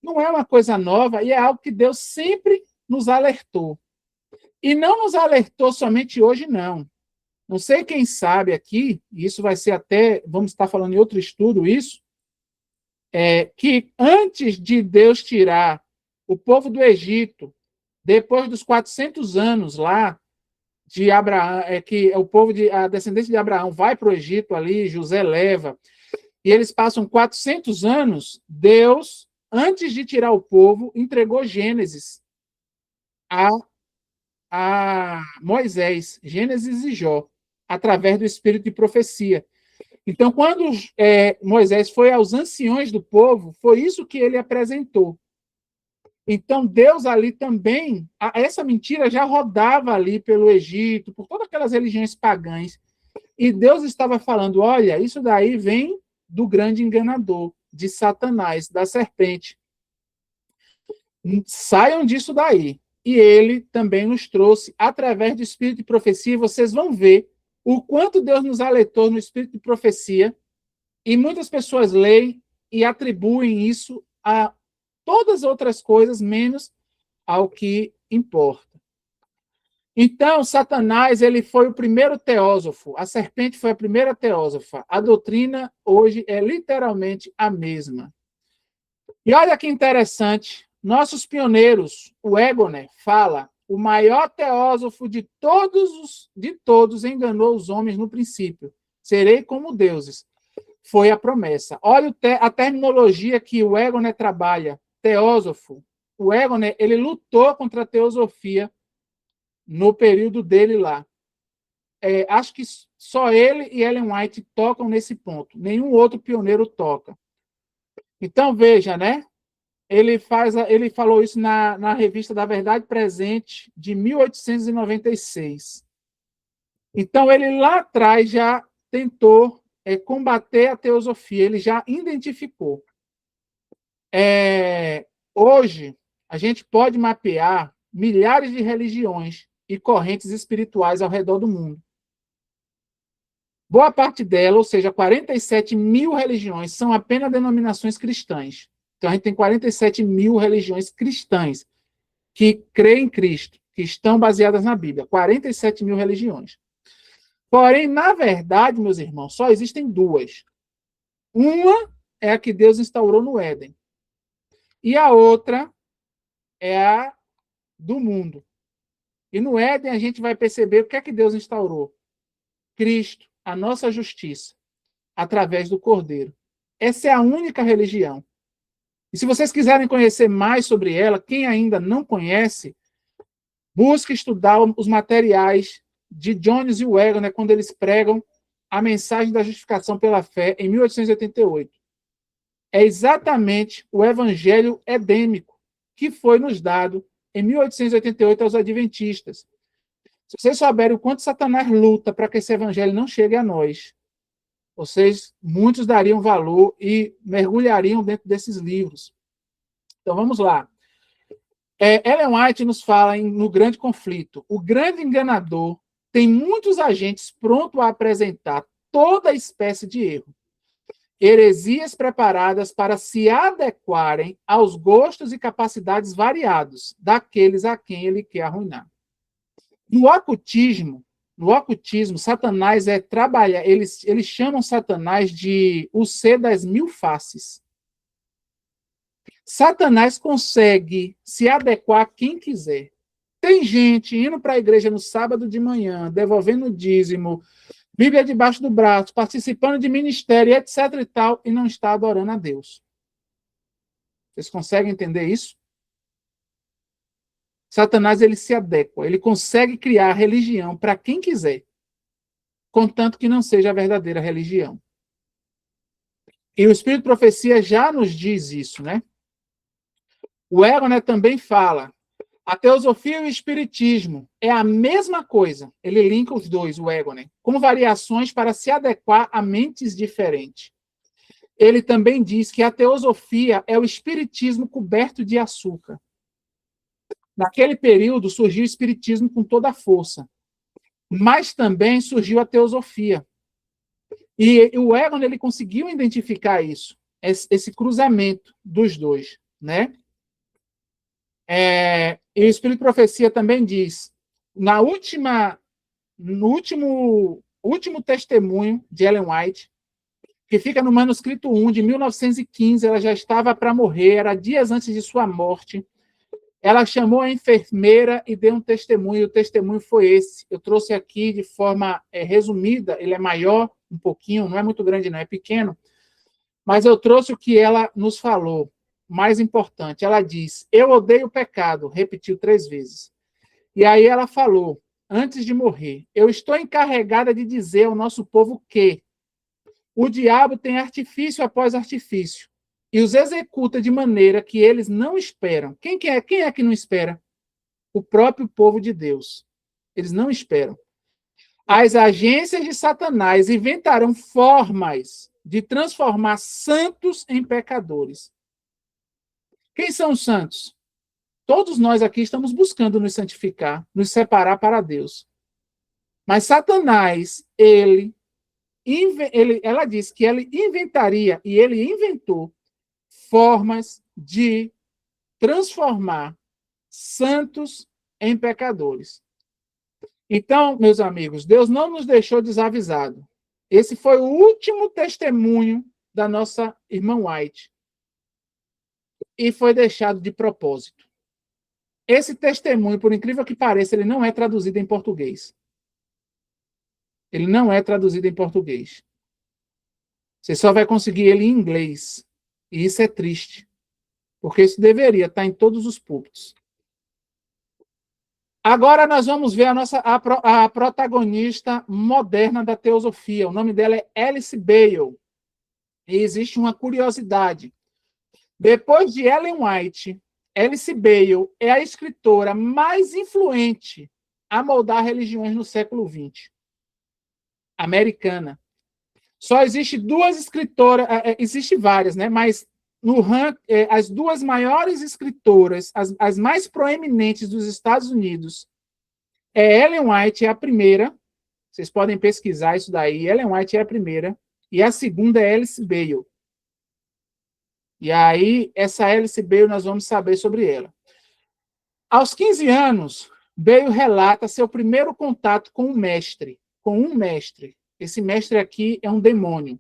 não é uma coisa nova e é algo que Deus sempre nos alertou. E não nos alertou somente hoje, não. Não sei quem sabe aqui, e isso vai ser até, vamos estar falando em outro estudo isso, que antes de Deus tirar o povo do Egito, depois dos 400 anos lá, de Abraão, que a descendência de Abraão vai para o Egito ali, José leva, e eles passam 400 anos, Deus, antes de tirar o povo, entregou Gênesis a Moisés, Gênesis e Jó, através do espírito de profecia. Então, quando Moisés foi aos anciões do povo, foi isso que ele apresentou. Então, Deus ali também, essa mentira já rodava ali pelo Egito, por todas aquelas religiões pagãs. E Deus estava falando: olha, isso daí vem do grande enganador, de Satanás, da serpente. Saiam disso daí. E ele também nos trouxe, através do espírito de profecia, vocês vão ver o quanto Deus nos alertou no espírito de profecia, e muitas pessoas leem e atribuem isso a todas as outras coisas, menos ao que importa. Então, Satanás, ele foi o primeiro teósofo, a serpente foi a primeira teósofa. A doutrina hoje é literalmente a mesma. E olha que interessante, nossos pioneiros, o Egoner, fala: o maior teósofo de todos enganou os homens no princípio. Serei como deuses. Foi a promessa. Olha a terminologia que o Egoner trabalha. Teósofo. O Egoner, ele lutou contra a teosofia no período dele lá. Acho que só ele e Ellen White tocam nesse ponto. Nenhum outro pioneiro toca. Então, veja, né? Ele falou isso na Revista da Verdade Presente, de 1896. Então, ele lá atrás já tentou combater a teosofia, ele já identificou. Hoje, a gente pode mapear milhares de religiões e correntes espirituais ao redor do mundo. Boa parte dela, ou seja, 47 mil religiões, são apenas denominações cristãs. Então, a gente tem 47 mil religiões cristãs que creem em Cristo, que estão baseadas na Bíblia. 47 mil religiões. Porém, na verdade, meus irmãos, só existem duas. Uma é a que Deus instaurou no Éden. E a outra é a do mundo. E no Éden a gente vai perceber o que é que Deus instaurou. Cristo, a nossa justiça, através do Cordeiro. Essa é a única religião. E se vocês quiserem conhecer mais sobre ela, quem ainda não conhece, busque estudar os materiais de Jones e Waggoner, quando eles pregam a mensagem da justificação pela fé, em 1888. É exatamente o evangelho edêmico que foi nos dado em 1888 aos adventistas. Se vocês souberem o quanto Satanás luta para que esse evangelho não chegue a nós, muitos dariam valor e mergulhariam dentro desses livros. Então, vamos lá. Ellen White nos fala no grande conflito. O grande enganador tem muitos agentes prontos a apresentar toda espécie de erro. Heresias preparadas para se adequarem aos gostos e capacidades variados daqueles a quem ele quer arruinar. No ocultismo, Satanás eles chamam Satanás de o ser das mil faces. Satanás consegue se adequar a quem quiser. Tem gente indo para a igreja no sábado de manhã, devolvendo dízimo, Bíblia debaixo do braço, participando de ministério, etc. e tal, e não está adorando a Deus. Vocês conseguem entender isso? Satanás ele se adequa, ele consegue criar religião para quem quiser, contanto que não seja a verdadeira religião. E o Espírito de Profecia já nos diz isso, né? O Waggoner também fala, a teosofia e o espiritismo é a mesma coisa. Ele linka os dois, o Waggoner, com variações para se adequar a mentes diferentes. Ele também diz que a teosofia é o espiritismo coberto de açúcar. Naquele período surgiu o espiritismo com toda a força, mas também surgiu a teosofia. E o Waggoner ele conseguiu identificar isso, esse cruzamento dos dois, né? E o Espírito de Profecia também diz, no último testemunho de Ellen White, que fica no manuscrito 1 de 1915, ela já estava para morrer, era dias antes de sua morte. Ela chamou a enfermeira e deu um testemunho, e o testemunho foi esse. Eu trouxe aqui de forma resumida, ele é maior um pouquinho, não é muito grande não, é pequeno, mas eu trouxe o que ela nos falou. Mais importante, ela diz, eu odeio o pecado, repetiu 3 vezes. E aí ela falou, antes de morrer, eu estou encarregada de dizer ao nosso povo que o diabo tem artifício após artifício e os executa de maneira que eles não esperam. Quem é que não espera? O próprio povo de Deus. Eles não esperam. As agências de Satanás inventarão formas de transformar santos em pecadores. Quem são os santos? Todos nós aqui estamos buscando nos santificar, nos separar para Deus. Mas Satanás, ela diz que ele inventaria, e ele inventou, formas de transformar santos em pecadores. Então, meus amigos, Deus não nos deixou desavisado. Esse foi o último testemunho da nossa irmã White. E foi deixado de propósito. Esse testemunho, por incrível que pareça, ele não é traduzido em português. Ele não é traduzido em português. Você só vai conseguir ele em inglês. E isso é triste. Porque isso deveria estar em todos os púlpitos. Agora nós vamos ver a protagonista moderna da teosofia. O nome dela é Alice Bale. E existe uma curiosidade. Depois de Ellen White, Alice Bale é a escritora mais influente a moldar religiões no século XX. Americana. Só existe duas escritoras, existe várias, né? Mas no as duas maiores escritoras, as mais proeminentes dos Estados Unidos, Ellen White é a primeira. Vocês podem pesquisar isso daí. Ellen White é a primeira. E a segunda é Alice Bale. E aí, essa Alice Bale, nós vamos saber sobre ela. Aos 15 anos, Bale relata seu primeiro contato com um mestre. Esse mestre aqui é um demônio.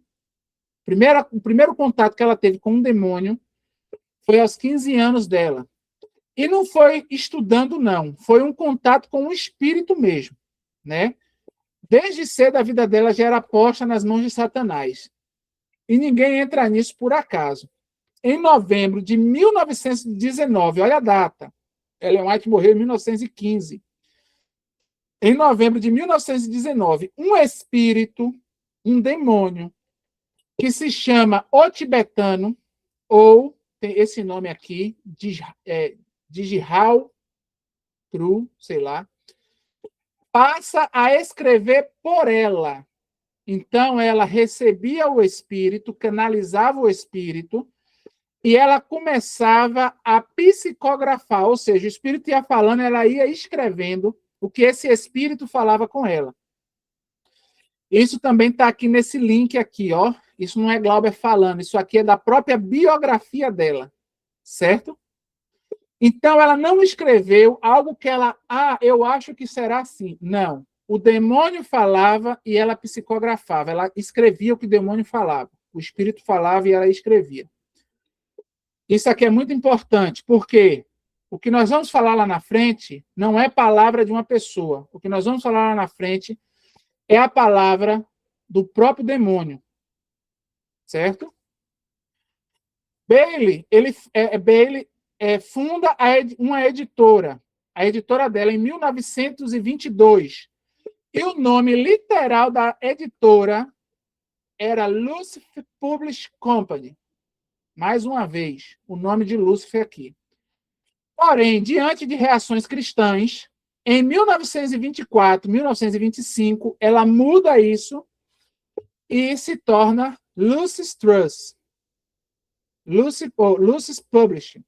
O primeiro contato que ela teve com um demônio foi aos 15 anos dela. E não foi estudando, não. Foi um contato com o espírito mesmo, né? Desde cedo, a vida dela já era posta nas mãos de Satanás. E ninguém entra nisso por acaso. Em novembro de 1919, olha a data, Ellen White morreu em 1915. Em novembro de 1919, um espírito, um demônio, que se chama O Tibetano, ou tem esse nome aqui, Digihal Tru, sei lá, passa a escrever por ela. Então, ela recebia o espírito, canalizava o espírito, e ela começava a psicografar, ou seja, o espírito ia falando, ela ia escrevendo o que esse espírito falava com ela. Isso também está aqui nesse link aqui, ó. Isso não é Glauber falando, isso aqui é da própria biografia dela, certo? Então, ela não escreveu algo que ela, eu acho que será assim. Não. O demônio falava e ela psicografava. Ela escrevia o que o demônio falava. O espírito falava e ela escrevia. Isso aqui é muito importante, porque o que nós vamos falar lá na frente não é palavra de uma pessoa. O que nós vamos falar lá na frente é a palavra do próprio demônio. Certo? Bailey, Bailey funda uma editora. A editora dela em 1922. E o nome literal da editora era Lucifer Publishing Company. Mais uma vez, o nome de Lúcifer aqui. Porém, diante de reações cristãs, em 1924, 1925, ela muda isso e se torna Lucis Trust. Lucis Publishing.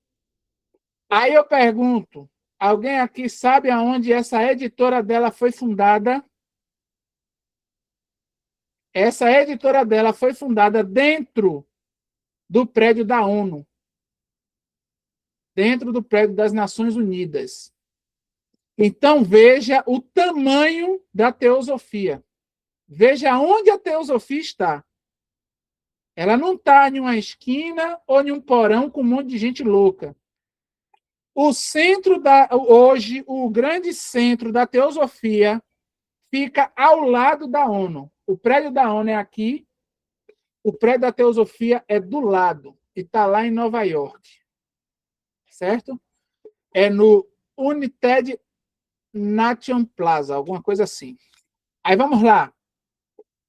Aí eu pergunto, alguém aqui sabe aonde essa editora dela foi fundada? Essa editora dela foi fundada dentro do prédio da ONU, dentro do prédio das Nações Unidas. Então, veja o tamanho da teosofia. Veja onde a teosofia está. Ela não está em uma esquina ou em um porão com um monte de gente louca. Hoje, o grande centro da teosofia fica ao lado da ONU. O prédio da ONU é aqui, o prédio da teosofia é do lado, e está lá em Nova York. Certo? É no United Nation Plaza, alguma coisa assim. Aí vamos lá.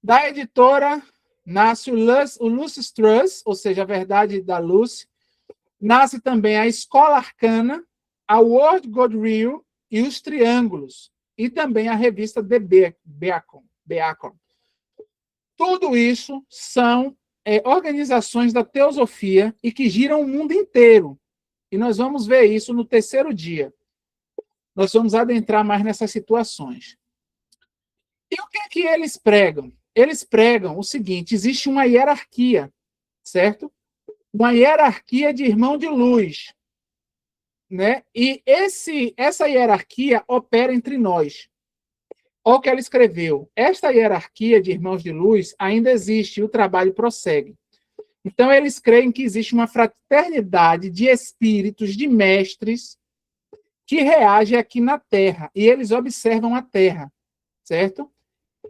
Da editora nasce o Lucis Trust, ou seja, a verdade da Lucy. Nasce também a Escola Arcana, a World God Real e os Triângulos. E também a revista The Beacon. Tudo isso são organizações da teosofia e que giram o mundo inteiro. E nós vamos ver isso no terceiro dia. Nós vamos adentrar mais nessas situações. E o que é que eles pregam? Eles pregam o seguinte, existe uma hierarquia, certo? Uma hierarquia de irmão de luz, né? E essa hierarquia opera entre nós. Olha o que ela escreveu. Esta hierarquia de irmãos de luz ainda existe e o trabalho prossegue. Então, eles creem que existe uma fraternidade de espíritos, de mestres, que reage aqui na Terra. E eles observam a Terra, certo?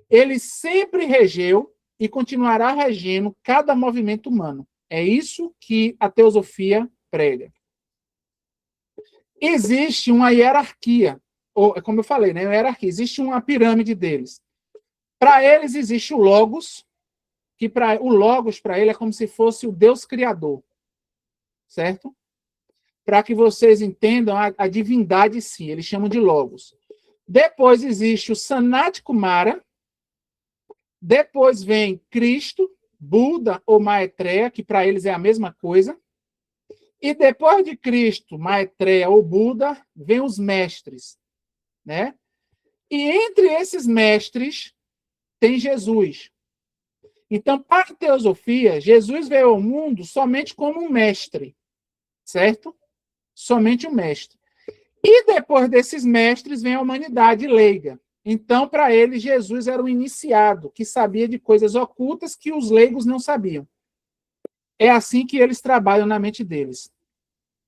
Ele sempre regeu e continuará regendo cada movimento humano. É isso que a teosofia prega. Existe uma hierarquia, ou, como eu falei, né, hierarquia, existe uma pirâmide deles. Para eles existe o Logos, que o Logos para ele é como se fosse o Deus Criador, certo? Para que vocês entendam a divindade em si, eles chamam de Logos. Depois existe o Sanat Kumara, depois vem Cristo, Buda ou Maitreya, que para eles é a mesma coisa. E depois de Cristo, Maitreya ou Buda, vem os mestres, né? E entre esses mestres tem Jesus. Então, para a teosofia, Jesus veio ao mundo somente como um mestre, certo? Somente um mestre. E depois desses mestres vem a humanidade leiga. Então, para eles, Jesus era um iniciado, que sabia de coisas ocultas que os leigos não sabiam. É assim que eles trabalham na mente deles.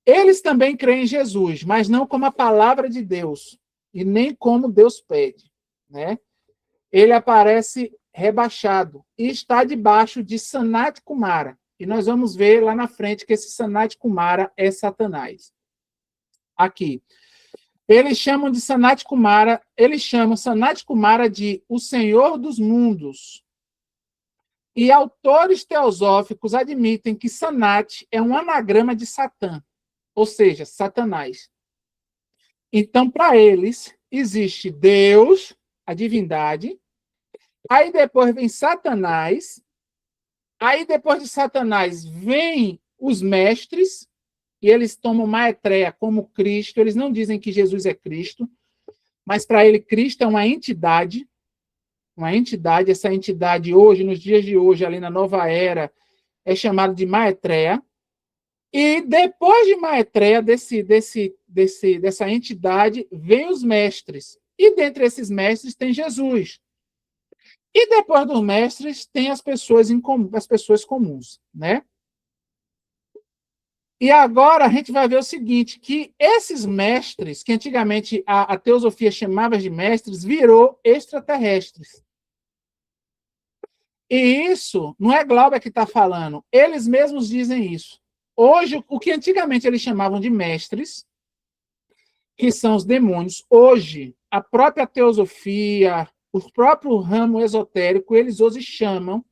Eles também creem em Jesus, mas não como a palavra de Deus, e nem como Deus pede, né? Ele aparece rebaixado e está debaixo de Sanat Kumara. E nós vamos ver lá na frente que esse Sanat Kumara é Satanás. Aqui. Eles chamam de Sanat Kumara, eles chamam Sanat Kumara de o Senhor dos Mundos. E autores teosóficos admitem que Sanat é um anagrama de Satã, ou seja, Satanás. Então, para eles, existe Deus, a divindade, aí depois vem Satanás, aí depois de Satanás vem os mestres, e eles tomam Maitreya como Cristo, eles não dizem que Jesus é Cristo, mas para ele Cristo é uma entidade, essa entidade hoje, nos dias de hoje, ali na nova era, é chamada de Maitreya, e depois de Maitreya, dessa entidade, vem os mestres, e dentre esses mestres tem Jesus. E depois dos mestres tem as pessoas comuns, né? E agora a gente vai ver o seguinte, que esses mestres, que antigamente a teosofia chamava de mestres, virou extraterrestres. E isso não é Glauber que está falando, eles mesmos dizem isso. Hoje, o que antigamente eles chamavam de mestres, que são os demônios, hoje, a própria teosofia, o próprio ramo esotérico, eles hoje chamam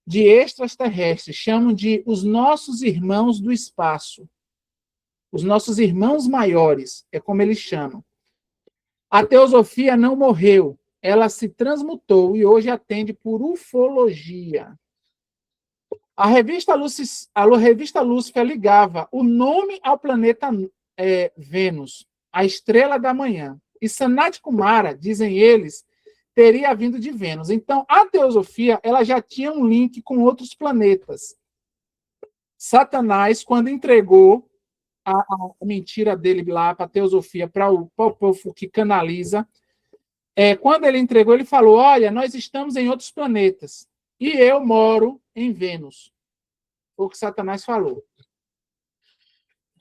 de extraterrestres, chamam de os nossos irmãos do espaço. Os nossos irmãos maiores, é como eles chamam. A teosofia não morreu, ela se transmutou e hoje atende por ufologia. A revista Lúcifer ligava o nome ao planeta Vênus, a estrela da manhã. E Sanat Kumara, dizem eles, teria vindo de Vênus. Então, a teosofia ela já tinha um link com outros planetas. Satanás, quando entregou a mentira dele lá para a teosofia, para o povo que canaliza, quando ele entregou, ele falou, olha, nós estamos em outros planetas, e eu moro em Vênus. Foi o que Satanás falou.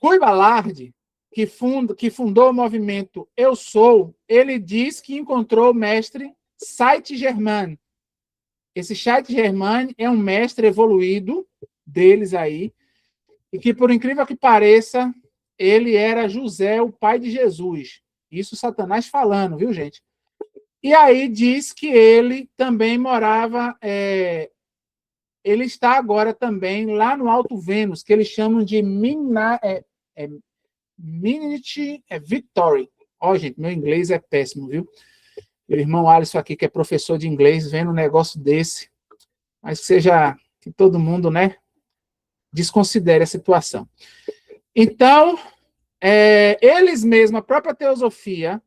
Guy Ballard, que fundou o movimento Eu Sou, ele diz que encontrou o mestre Saint-Germain. Esse Saint-Germain é um mestre evoluído deles aí, e que, por incrível que pareça, ele era José, o pai de Jesus. Isso Satanás falando, viu, gente? E aí diz que ele também morava... ele está agora também lá no Alto Vênus, que eles chamam de Minute Victory. Ó, gente, meu inglês é péssimo, viu? Meu irmão Alisson aqui, que é professor de inglês, vendo um negócio desse, mas que todo mundo, né, desconsidere a situação. Então, eles mesmos, a própria teosofia,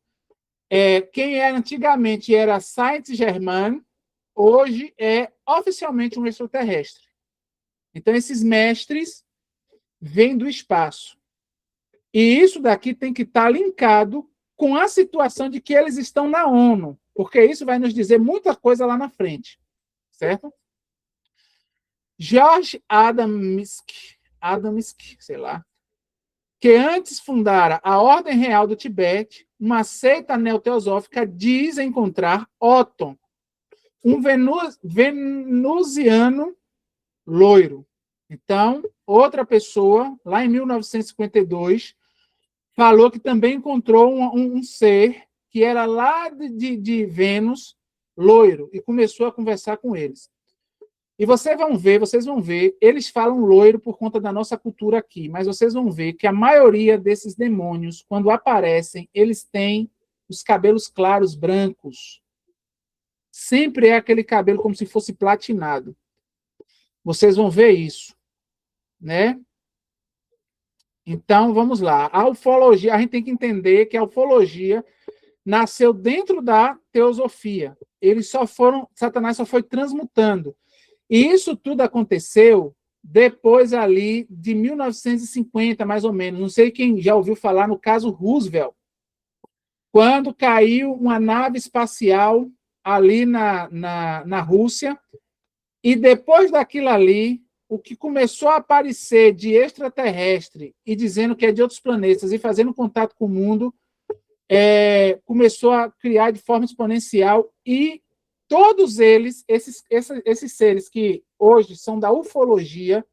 quem era antigamente era Saint-Germain, hoje é oficialmente um extraterrestre. Então, esses mestres vêm do espaço. E isso daqui tem que estar linkado com a situação de que eles estão na ONU, porque isso vai nos dizer muita coisa lá na frente, certo? George Adamski, sei lá, que antes fundara a Ordem Real do Tibete, uma seita neoteosófica, diz encontrar Otton, um venusiano loiro. Então, outra pessoa, lá em 1952, falou que também encontrou um ser que era lá de Vênus, loiro, e começou a conversar com eles. E vocês vão ver, eles falam loiro por conta da nossa cultura aqui, mas vocês vão ver que a maioria desses demônios, quando aparecem, eles têm os cabelos claros, brancos. Sempre é aquele cabelo como se fosse platinado. Vocês vão ver isso, né? Então, vamos lá. A ufologia, a gente tem que entender que a ufologia nasceu dentro da teosofia. Satanás só foi transmutando. E isso tudo aconteceu depois ali de 1950, mais ou menos. Não sei quem já ouviu falar no caso Roosevelt, quando caiu uma nave espacial ali na Rússia, e depois daquilo ali, o que começou a aparecer de extraterrestre e dizendo que é de outros planetas e fazendo contato com o mundo, começou a criar de forma exponencial, e todos eles, esses seres que hoje são da ufologia,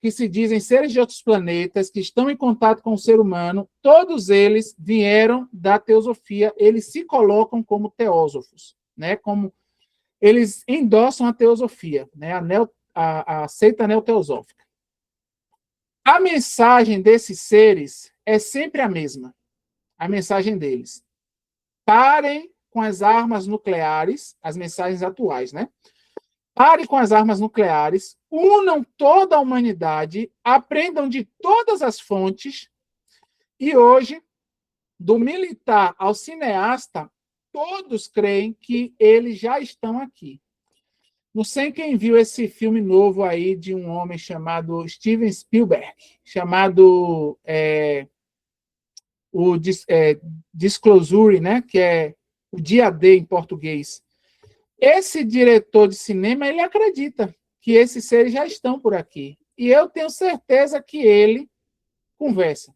que se dizem seres de outros planetas, que estão em contato com o ser humano, todos eles vieram da teosofia, eles se colocam como teósofos, né? Como eles endossam a teosofia, né? A seita neoteosófica. A mensagem desses seres é sempre a mesma. A mensagem deles: parem com as armas nucleares, as mensagens atuais, né? Parem com as armas nucleares, unam toda a humanidade, aprendam de todas as fontes, e hoje, do militar ao cineasta, todos creem que eles já estão aqui. Não sei quem viu esse filme novo aí de um homem chamado Steven Spielberg, chamado Disclosure, né? Que é o Dia D em português. Esse diretor de cinema, ele acredita que esses seres já estão por aqui. E eu tenho certeza que ele conversa.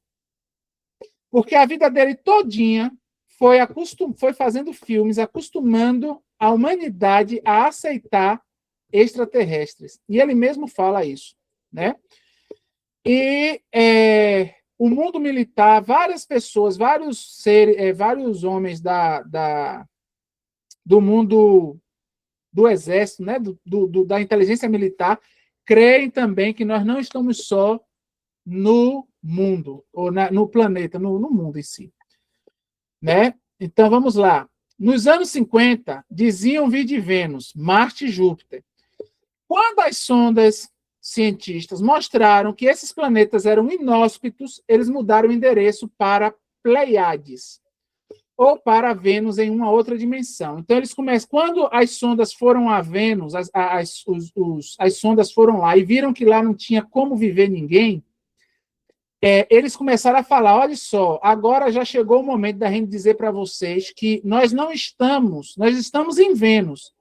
Porque a vida dele todinha foi fazendo filmes, acostumando a humanidade a aceitar extraterrestres. E ele mesmo fala isso, né? E o mundo militar, várias pessoas, vários seres, vários homens do mundo do exército, né? Da inteligência militar, creem também que nós não estamos só no mundo, ou no planeta, no mundo em si, né? Então, vamos lá. Nos anos 50, diziam vir de Vênus, Marte e Júpiter. Quando as sondas cientistas mostraram que esses planetas eram inóspitos, eles mudaram o endereço para Pleiades, ou para Vênus em uma outra dimensão. Então, eles começam. Quando as sondas foram a Vênus, as sondas foram lá e viram que lá não tinha como viver ninguém, eles começaram a falar: olha só, agora já chegou o momento da gente dizer para vocês que nós estamos em Vênus,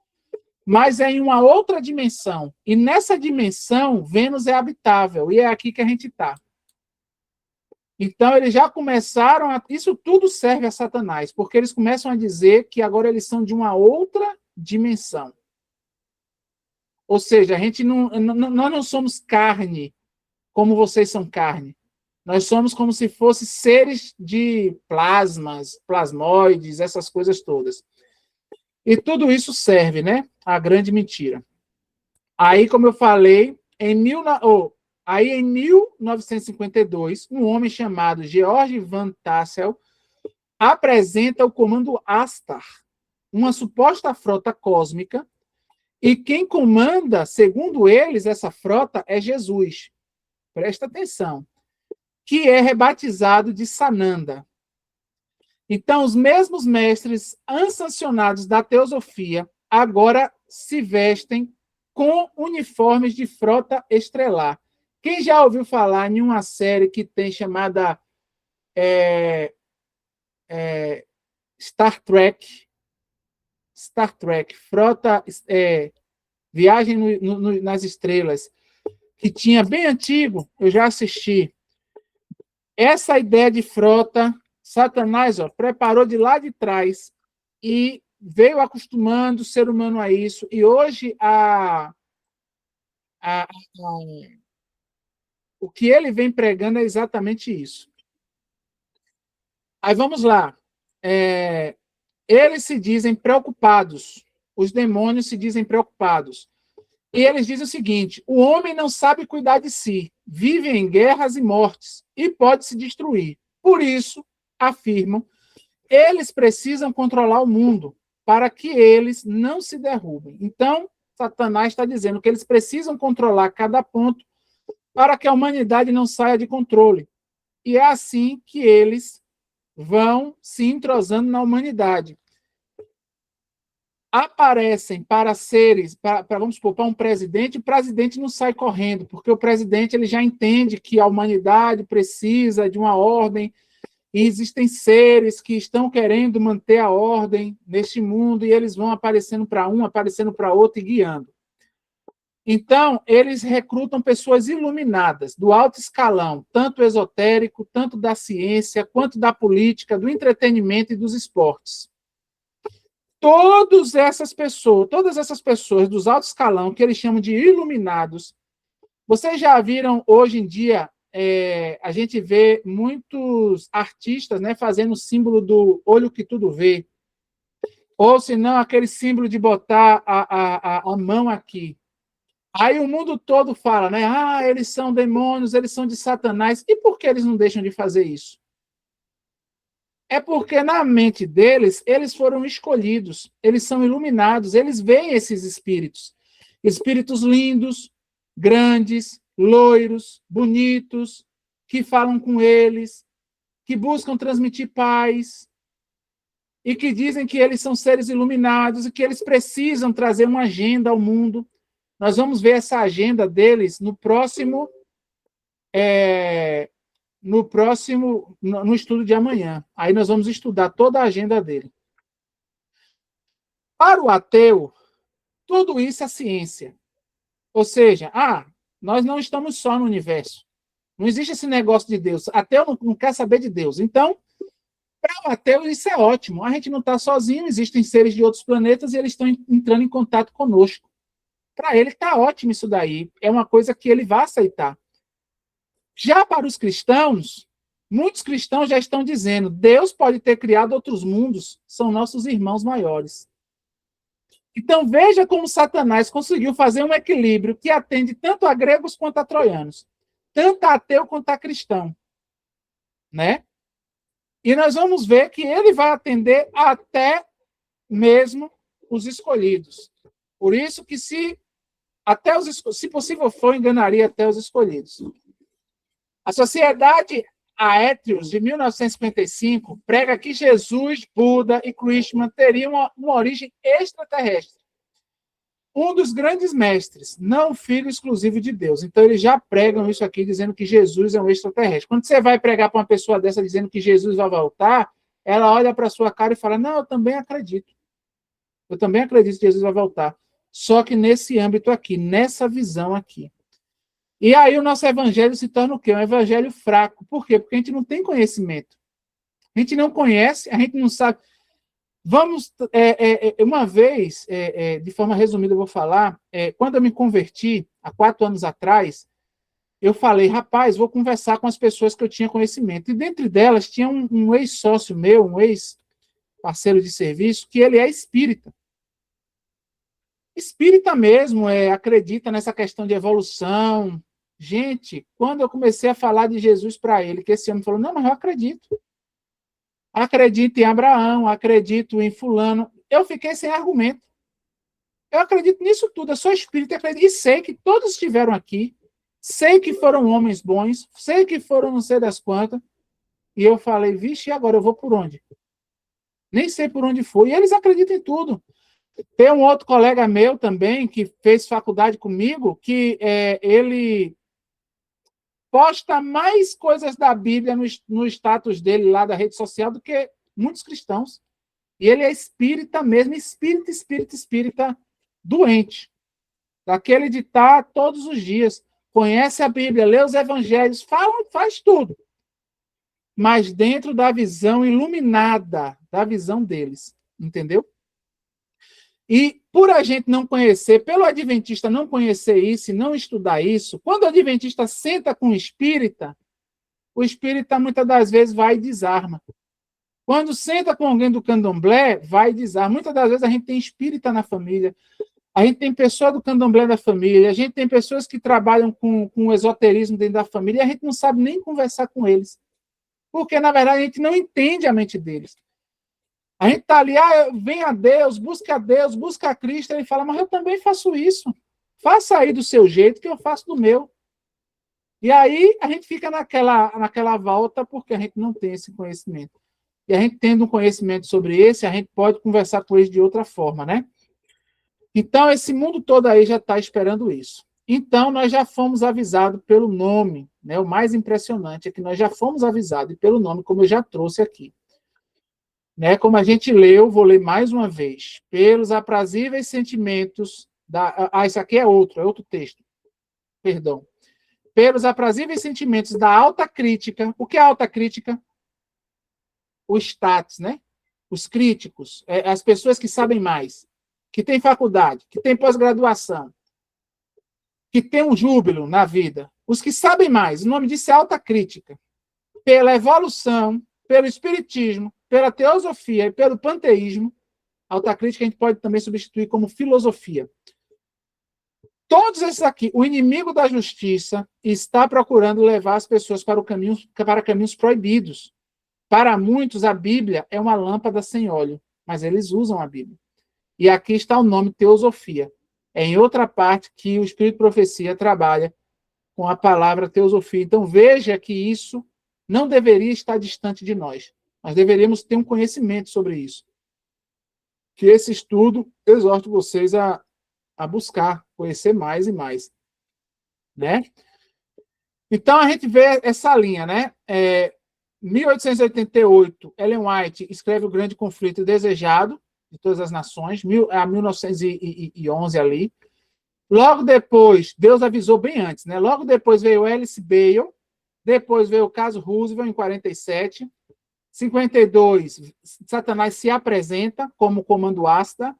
mas é em uma outra dimensão. E nessa dimensão, Vênus é habitável, e é aqui que a gente está. Então, eles já começaram isso tudo serve a Satanás, porque eles começam a dizer que agora eles são de uma outra dimensão. Ou seja, nós não somos carne, como vocês são carne. Nós somos como se fossem seres de plasmas, plasmoides, essas coisas todas. E tudo isso serve, né? A grande mentira. Aí, como eu falei, em 1952, um homem chamado George Van Tassel apresenta o comando Astar, uma suposta frota cósmica, e quem comanda, segundo eles, essa frota é Jesus. Presta atenção. Que é rebatizado de Sananda. Então, os mesmos mestres unsancionados da teosofia agora se vestem com uniformes de frota estrelar. Quem já ouviu falar em uma série que tem chamada Star Trek, frota, Viagem nas Estrelas, que tinha bem antigo, eu já assisti. Essa ideia de frota, Satanás preparou de lá de trás e veio acostumando o ser humano a isso. E hoje o que ele vem pregando é exatamente isso. Aí vamos lá. eles se dizem preocupados. Os demônios se dizem preocupados. E eles dizem o seguinte: o homem não sabe cuidar de si, vive em guerras e mortes, e pode se destruir. Por isso, afirmam, eles precisam controlar o mundo, para que eles não se derrubem. Então, Satanás está dizendo que eles precisam controlar cada ponto para que a humanidade não saia de controle. E é assim que eles vão se entrosando na humanidade. Aparecem para seres, vamos supor, para um presidente, o presidente não sai correndo, porque o presidente ele já entende que a humanidade precisa de uma ordem, e existem seres que estão querendo manter a ordem neste mundo, e eles vão aparecendo para um, aparecendo para outro e guiando. Então, eles recrutam pessoas iluminadas, do alto escalão, tanto esotérico, tanto da ciência, quanto da política, do entretenimento e dos esportes. Todas essas pessoas do alto escalão, que eles chamam de iluminados, vocês já viram hoje em dia, a gente vê muitos artistas, né, fazendo o símbolo do olho que tudo vê, ou se não, aquele símbolo de botar a mão aqui. Aí o mundo todo fala, né? Ah, eles são demônios, eles são de Satanás. E por que eles não deixam de fazer isso? É porque na mente deles, eles foram escolhidos, eles são iluminados, eles veem esses espíritos. Espíritos lindos, grandes, loiros, bonitos, que falam com eles, que buscam transmitir paz, e que dizem que eles são seres iluminados e que eles precisam trazer uma agenda ao mundo. Nós vamos ver essa agenda deles no estudo de amanhã. Aí nós vamos estudar toda a agenda dele. Para o ateu, tudo isso é ciência. Ou seja, nós não estamos só no universo. Não existe esse negócio de Deus. Ateu não quer saber de Deus. Então, para o ateu, isso é ótimo. A gente não está sozinho, existem seres de outros planetas e eles estão entrando em contato conosco. Para ele está ótimo isso daí. É uma coisa que ele vai aceitar. Já para os cristãos, muitos cristãos já estão dizendo: Deus pode ter criado outros mundos, são nossos irmãos maiores. Então veja como Satanás conseguiu fazer um equilíbrio que atende tanto a gregos quanto a troianos, tanto a ateu quanto a cristão, né? E nós vamos ver que ele vai atender até mesmo os escolhidos. Por isso que se possível for, enganaria até os escolhidos. A Sociedade Aéreos, de 1955, prega que Jesus, Buda e Krishna teriam uma origem extraterrestre. Um dos grandes mestres, não filho exclusivo de Deus. Então, eles já pregam isso aqui, dizendo que Jesus é um extraterrestre. Quando você vai pregar para uma pessoa dessa dizendo que Jesus vai voltar, ela olha para a sua cara e fala: não, eu também acredito. Eu também acredito que Jesus vai voltar. Só que nesse âmbito aqui, nessa visão aqui. E aí o nosso evangelho se torna o quê? Um evangelho fraco. Por quê? Porque a gente não tem conhecimento. A gente não conhece, a gente não sabe. Vamos, uma vez, de forma resumida, eu vou falar, quando eu me converti, há 4 anos atrás, eu falei: rapaz, vou conversar com as pessoas que eu tinha conhecimento. E dentre delas tinha um ex-sócio meu, um ex-parceiro de serviço, que ele é espírita. Espírita mesmo, acredita nessa questão de evolução. Gente, quando eu comecei a falar de Jesus para ele, que esse homem falou: não, mas eu acredito. Acredito em Abraão, acredito em fulano. Eu fiquei sem argumento. Eu acredito nisso tudo, eu sou espírita e sei que todos estiveram aqui, sei que foram homens bons, sei que foram não sei das quantas, e eu falei: vixe, e agora eu vou por onde? Nem sei por onde foi. E eles acreditam em tudo. Tem um outro colega meu também, que fez faculdade comigo, que ele posta mais coisas da Bíblia no status dele lá da rede social do que muitos cristãos. E ele é espírita mesmo, espírita doente. Daquele de estar todos os dias. Conhece a Bíblia, lê os evangelhos, faz tudo. Mas dentro da visão iluminada, da visão deles. Entendeu? E por a gente não conhecer, pelo adventista não conhecer isso e não estudar isso, quando o adventista senta com o espírita muitas das vezes vai e desarma. Quando senta com alguém do candomblé, vai dizer. Muitas das vezes a gente tem espírita na família, a gente tem pessoa do candomblé da família, a gente tem pessoas que trabalham com esoterismo dentro da família, e a gente não sabe nem conversar com eles. Porque, na verdade, a gente não entende a mente deles. A gente está ali, vem a Deus, busca a Cristo, ele fala, mas eu também faço isso. Faça aí do seu jeito, que eu faço do meu. E aí a gente fica naquela volta, porque a gente não tem esse conhecimento. E a gente tendo um conhecimento sobre esse, a gente pode conversar com eles de outra forma, né? Então, esse mundo todo aí já está esperando isso. Então, nós já fomos avisados pelo nome, né? O mais impressionante é que nós já fomos avisados pelo nome, como eu já trouxe aqui. Né? Como a gente leu, vou ler mais uma vez. Pelos aprazíveis sentimentos da... isso aqui é outro texto. Perdão. Pelos aprazíveis sentimentos da alta crítica. O que é alta crítica? O status, né? Os críticos, as pessoas que sabem mais, que têm faculdade, que têm pós-graduação, que têm um júbilo na vida. Os que sabem mais, o nome disso é alta crítica. Pela evolução, pelo espiritismo, pela teosofia e pelo panteísmo, alta crítica a gente pode também substituir como filosofia. Todos esses aqui, o inimigo da justiça está procurando levar as pessoas para caminhos proibidos. Para muitos, a Bíblia é uma lâmpada sem óleo, mas eles usam a Bíblia. E aqui está o nome teosofia. É em outra parte que o Espírito de Profecia trabalha com a palavra teosofia. Então, veja que isso não deveria estar distante de nós. Nós deveríamos ter um conhecimento sobre isso. Que esse estudo, eu exorto vocês a buscar, conhecer mais e mais. Né? Então, a gente vê essa linha, né? 1888, Ellen White escreve O Grande Conflito Desejado de Todas as Nações, a 1911 ali. Logo depois, Deus avisou bem antes, né? Logo depois veio Alice Bale, depois veio o caso Roosevelt, em 47. 52, Satanás se apresenta como comando ácida.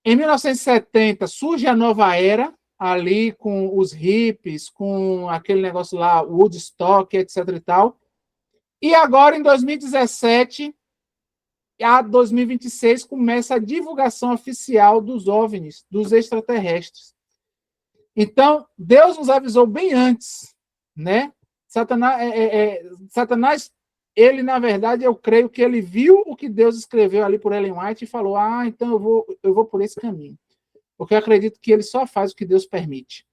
Em 1970, surge a nova era, ali com os hippies, com aquele negócio lá, Woodstock, etc. e tal. E agora, em 2017 a 2026, começa a divulgação oficial dos OVNIs, dos extraterrestres. Então, Deus nos avisou bem antes, né? Satanás, ele, na verdade, eu creio que ele viu o que Deus escreveu ali por Ellen White e falou, então eu vou por esse caminho. Porque eu acredito que ele só faz o que Deus permite.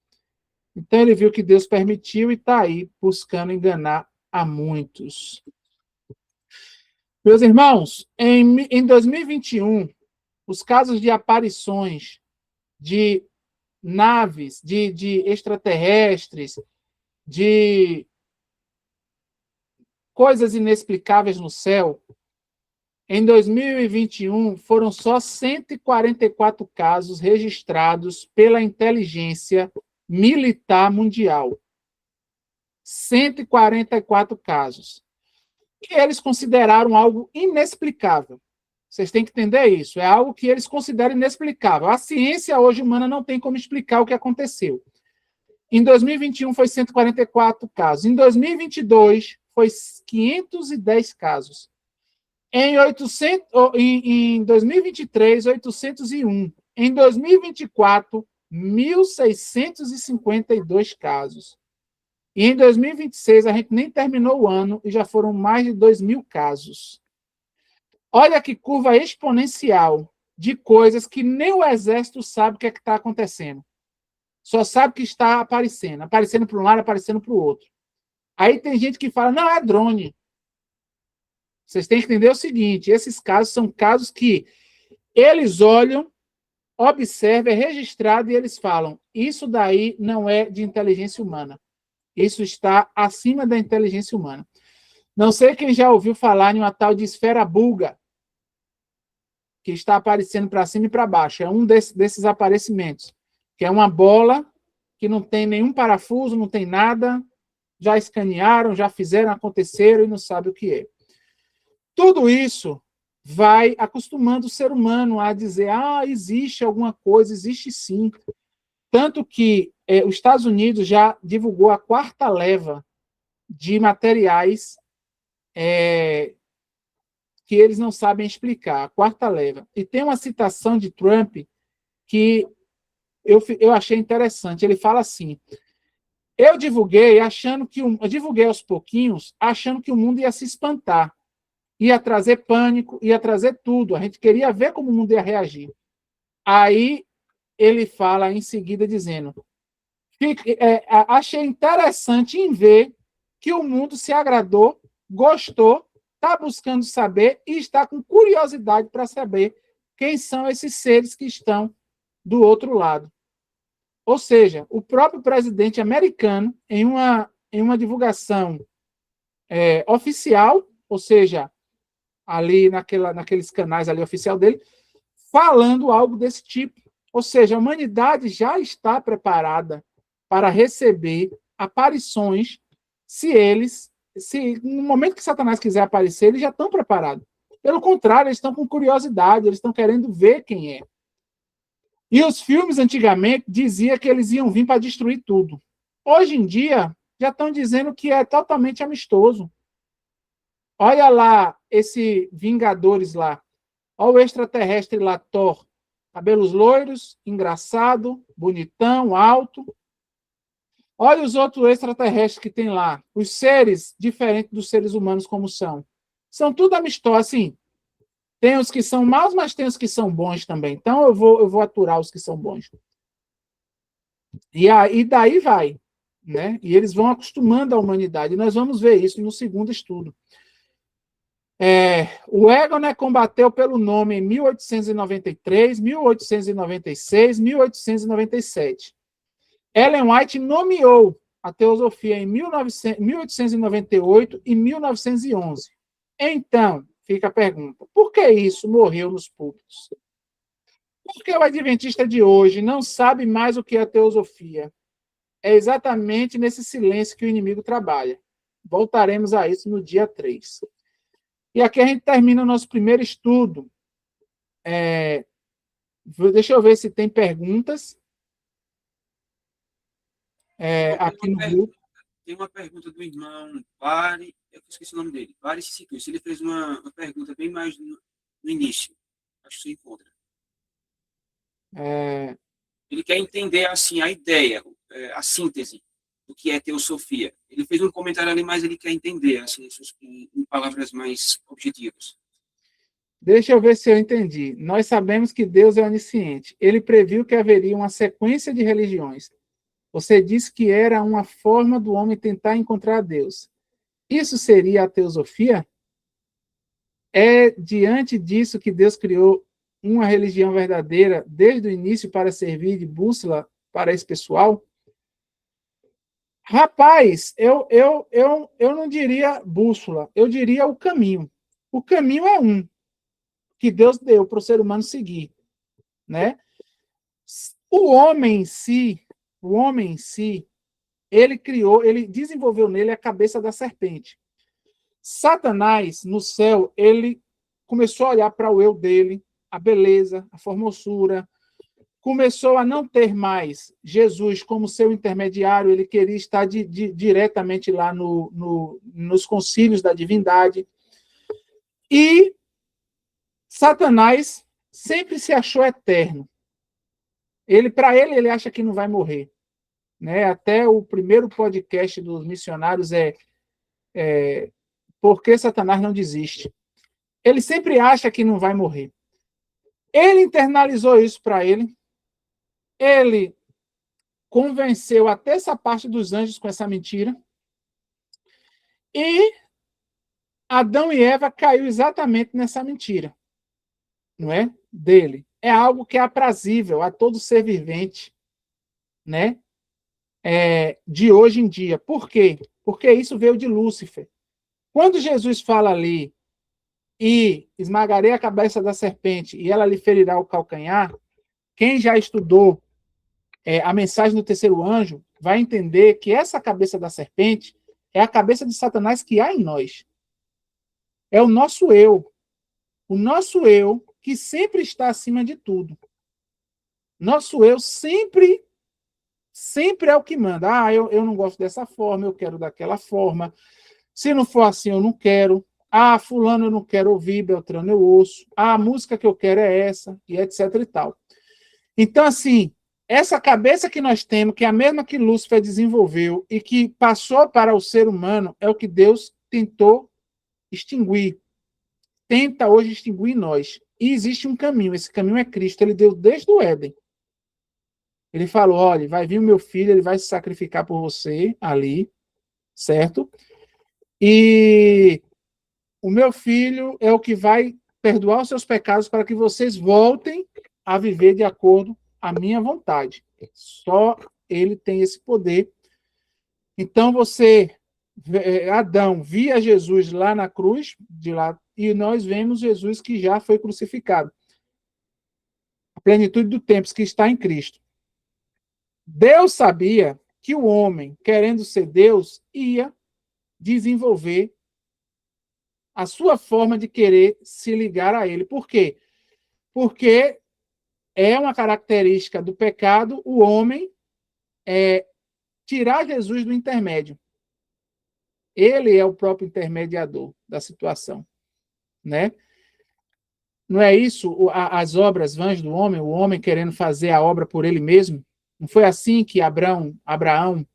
Então, ele viu que Deus permitiu e está aí buscando enganar a muitos. Meus irmãos, em 2021, os casos de aparições de naves, de extraterrestres, de coisas inexplicáveis no céu, em 2021 foram só 144 casos registrados pela inteligência militar mundial. 144 casos. E eles consideraram algo inexplicável. Vocês têm que entender isso. É algo que eles consideram inexplicável. A ciência hoje humana não tem como explicar o que aconteceu. Em 2021 foi 144 casos. Em 2022 foi 510 casos. Em 2023, 801. Em 2024, 1.652 casos. E em 2026, a gente nem terminou o ano e já foram mais de 2.000 casos. Olha que curva exponencial de coisas que nem o exército sabe o que é que está acontecendo. Só sabe que está aparecendo para um lado, aparecendo para o outro. Aí tem gente que fala, não, é drone. Vocês têm que entender o seguinte, esses casos são casos que eles olham, observam, é registrado e eles falam, isso daí não é de inteligência humana. Isso está acima da inteligência humana. Não sei quem já ouviu falar em uma tal de esfera bulga, que está aparecendo para cima e para baixo. É um desses aparecimentos, que é uma bola que não tem nenhum parafuso, não tem nada, já escanearam, já fizeram, aconteceram e não sabe o que é. Tudo isso vai acostumando o ser humano a dizer, existe alguma coisa, existe sim. Tanto que os Estados Unidos já divulgou a 4ª leva de materiais que eles não sabem explicar, a quarta leva. E tem uma citação de Trump que eu achei interessante. Ele fala assim: eu divulguei aos pouquinhos, achando que o mundo ia se espantar, ia trazer pânico, ia trazer tudo. A gente queria ver como o mundo ia reagir. Aí ele fala em seguida dizendo: achei interessante em ver que o mundo se agradou, gostou, está buscando saber e está com curiosidade para saber quem são esses seres que estão do outro lado. Ou seja, o próprio presidente americano, em uma divulgação oficial, ou seja, ali naqueles canais ali oficial dele, falando algo desse tipo. Ou seja, a humanidade já está preparada para receber aparições se no momento que Satanás quiser aparecer, eles já estão preparados. Pelo contrário, eles estão com curiosidade, eles estão querendo ver quem é. E os filmes, antigamente, diziam que eles iam vir para destruir tudo. Hoje em dia, já estão dizendo que é totalmente amistoso. Olha lá, esse Vingadores lá. Olha o extraterrestre lá, Thor. Cabelos loiros, engraçado, bonitão, alto. Olha os outros extraterrestres que tem lá. Os seres diferentes dos seres humanos como são. São tudo amistosos, assim. Tem os que são maus, mas tem os que são bons também. Então eu vou aturar os que são bons. E aí daí vai, né? E eles vão acostumando a humanidade. E nós vamos ver isso no segundo estudo. O Egon, né, combateu pelo nome em 1893, 1896, 1897. Ellen White nomeou a teosofia em 1898 e 1911. Então, fica a pergunta: por que isso morreu nos púlpitos? Porque o adventista de hoje não sabe mais o que é teosofia. É exatamente nesse silêncio que o inimigo trabalha. Voltaremos a isso no dia 3. E aqui a gente termina o nosso primeiro estudo. Deixa eu ver se tem perguntas. Aqui no grupo. Tem uma pergunta do irmão Pare, eu esqueci o nome dele, Pare Cicis. Ele fez uma pergunta bem mais no início. Acho que você encontra. Ele quer entender assim a ideia, a síntese do que é teosofia. Ele fez um comentário ali, mas ele quer entender assim, em palavras mais objetivas. Deixa eu ver se eu entendi. Nós sabemos que Deus é onisciente. Ele previu que haveria uma sequência de religiões. Você disse que era uma forma do homem tentar encontrar Deus. Isso seria a teosofia? É diante disso que Deus criou uma religião verdadeira desde o início para servir de bússola para esse pessoal? Rapaz, eu não diria bússola, eu diria o caminho. O caminho é um que Deus deu para o ser humano seguir, né? O homem em si, ele desenvolveu nele a cabeça da serpente. Satanás, no céu, ele começou a olhar para o eu dele, a beleza, a formosura, começou a não ter mais Jesus como seu intermediário, ele queria estar diretamente lá nos concílios da divindade. E Satanás sempre se achou eterno. Para ele acha que não vai morrer. Né? Até o primeiro podcast dos missionários Por que Satanás não desiste? Ele sempre acha que não vai morrer. Ele internalizou isso para ele. Ele convenceu até essa parte dos anjos com essa mentira. E Adão e Eva caiu exatamente nessa mentira. Não é? Dele. É algo que é aprazível a todo ser vivente, né? De hoje em dia. Por quê? Porque isso veio de Lúcifer. Quando Jesus fala ali, e esmagarei a cabeça da serpente e ela lhe ferirá o calcanhar, quem já estudou a mensagem do terceiro anjo vai entender que essa cabeça da serpente é a cabeça de Satanás que há em nós. É o nosso eu. O nosso eu que sempre está acima de tudo. Nosso eu sempre é o que manda. Eu não gosto dessa forma, eu quero daquela forma. Se não for assim, eu não quero. Ah, fulano eu não quero ouvir, Beltrano eu ouço. Ah, a música que eu quero é essa, e etc e tal. Então, assim, essa cabeça que nós temos, que é a mesma que Lúcifer desenvolveu e que passou para o ser humano, é o que Deus tentou extinguir. Tenta hoje extinguir em nós. E existe um caminho, esse caminho é Cristo. Ele deu desde o Éden. Ele falou, olha, vai vir o meu filho, ele vai se sacrificar por você ali, certo? E o meu filho é o que vai perdoar os seus pecados para que vocês voltem a viver de acordo à minha vontade. Só ele tem esse poder. Então Adão via Jesus lá na cruz, de lá, e nós vemos Jesus que já foi crucificado. A plenitude do tempo que está em Cristo. Deus sabia que o homem, querendo ser Deus, ia desenvolver a sua forma de querer se ligar a ele. Por quê? Porque é uma característica do pecado o homem tirar Jesus do intermédio. Ele é o próprio intermediador da situação, né? Não é isso as obras vãs do homem, o homem querendo fazer a obra por ele mesmo? Não foi assim que Abraão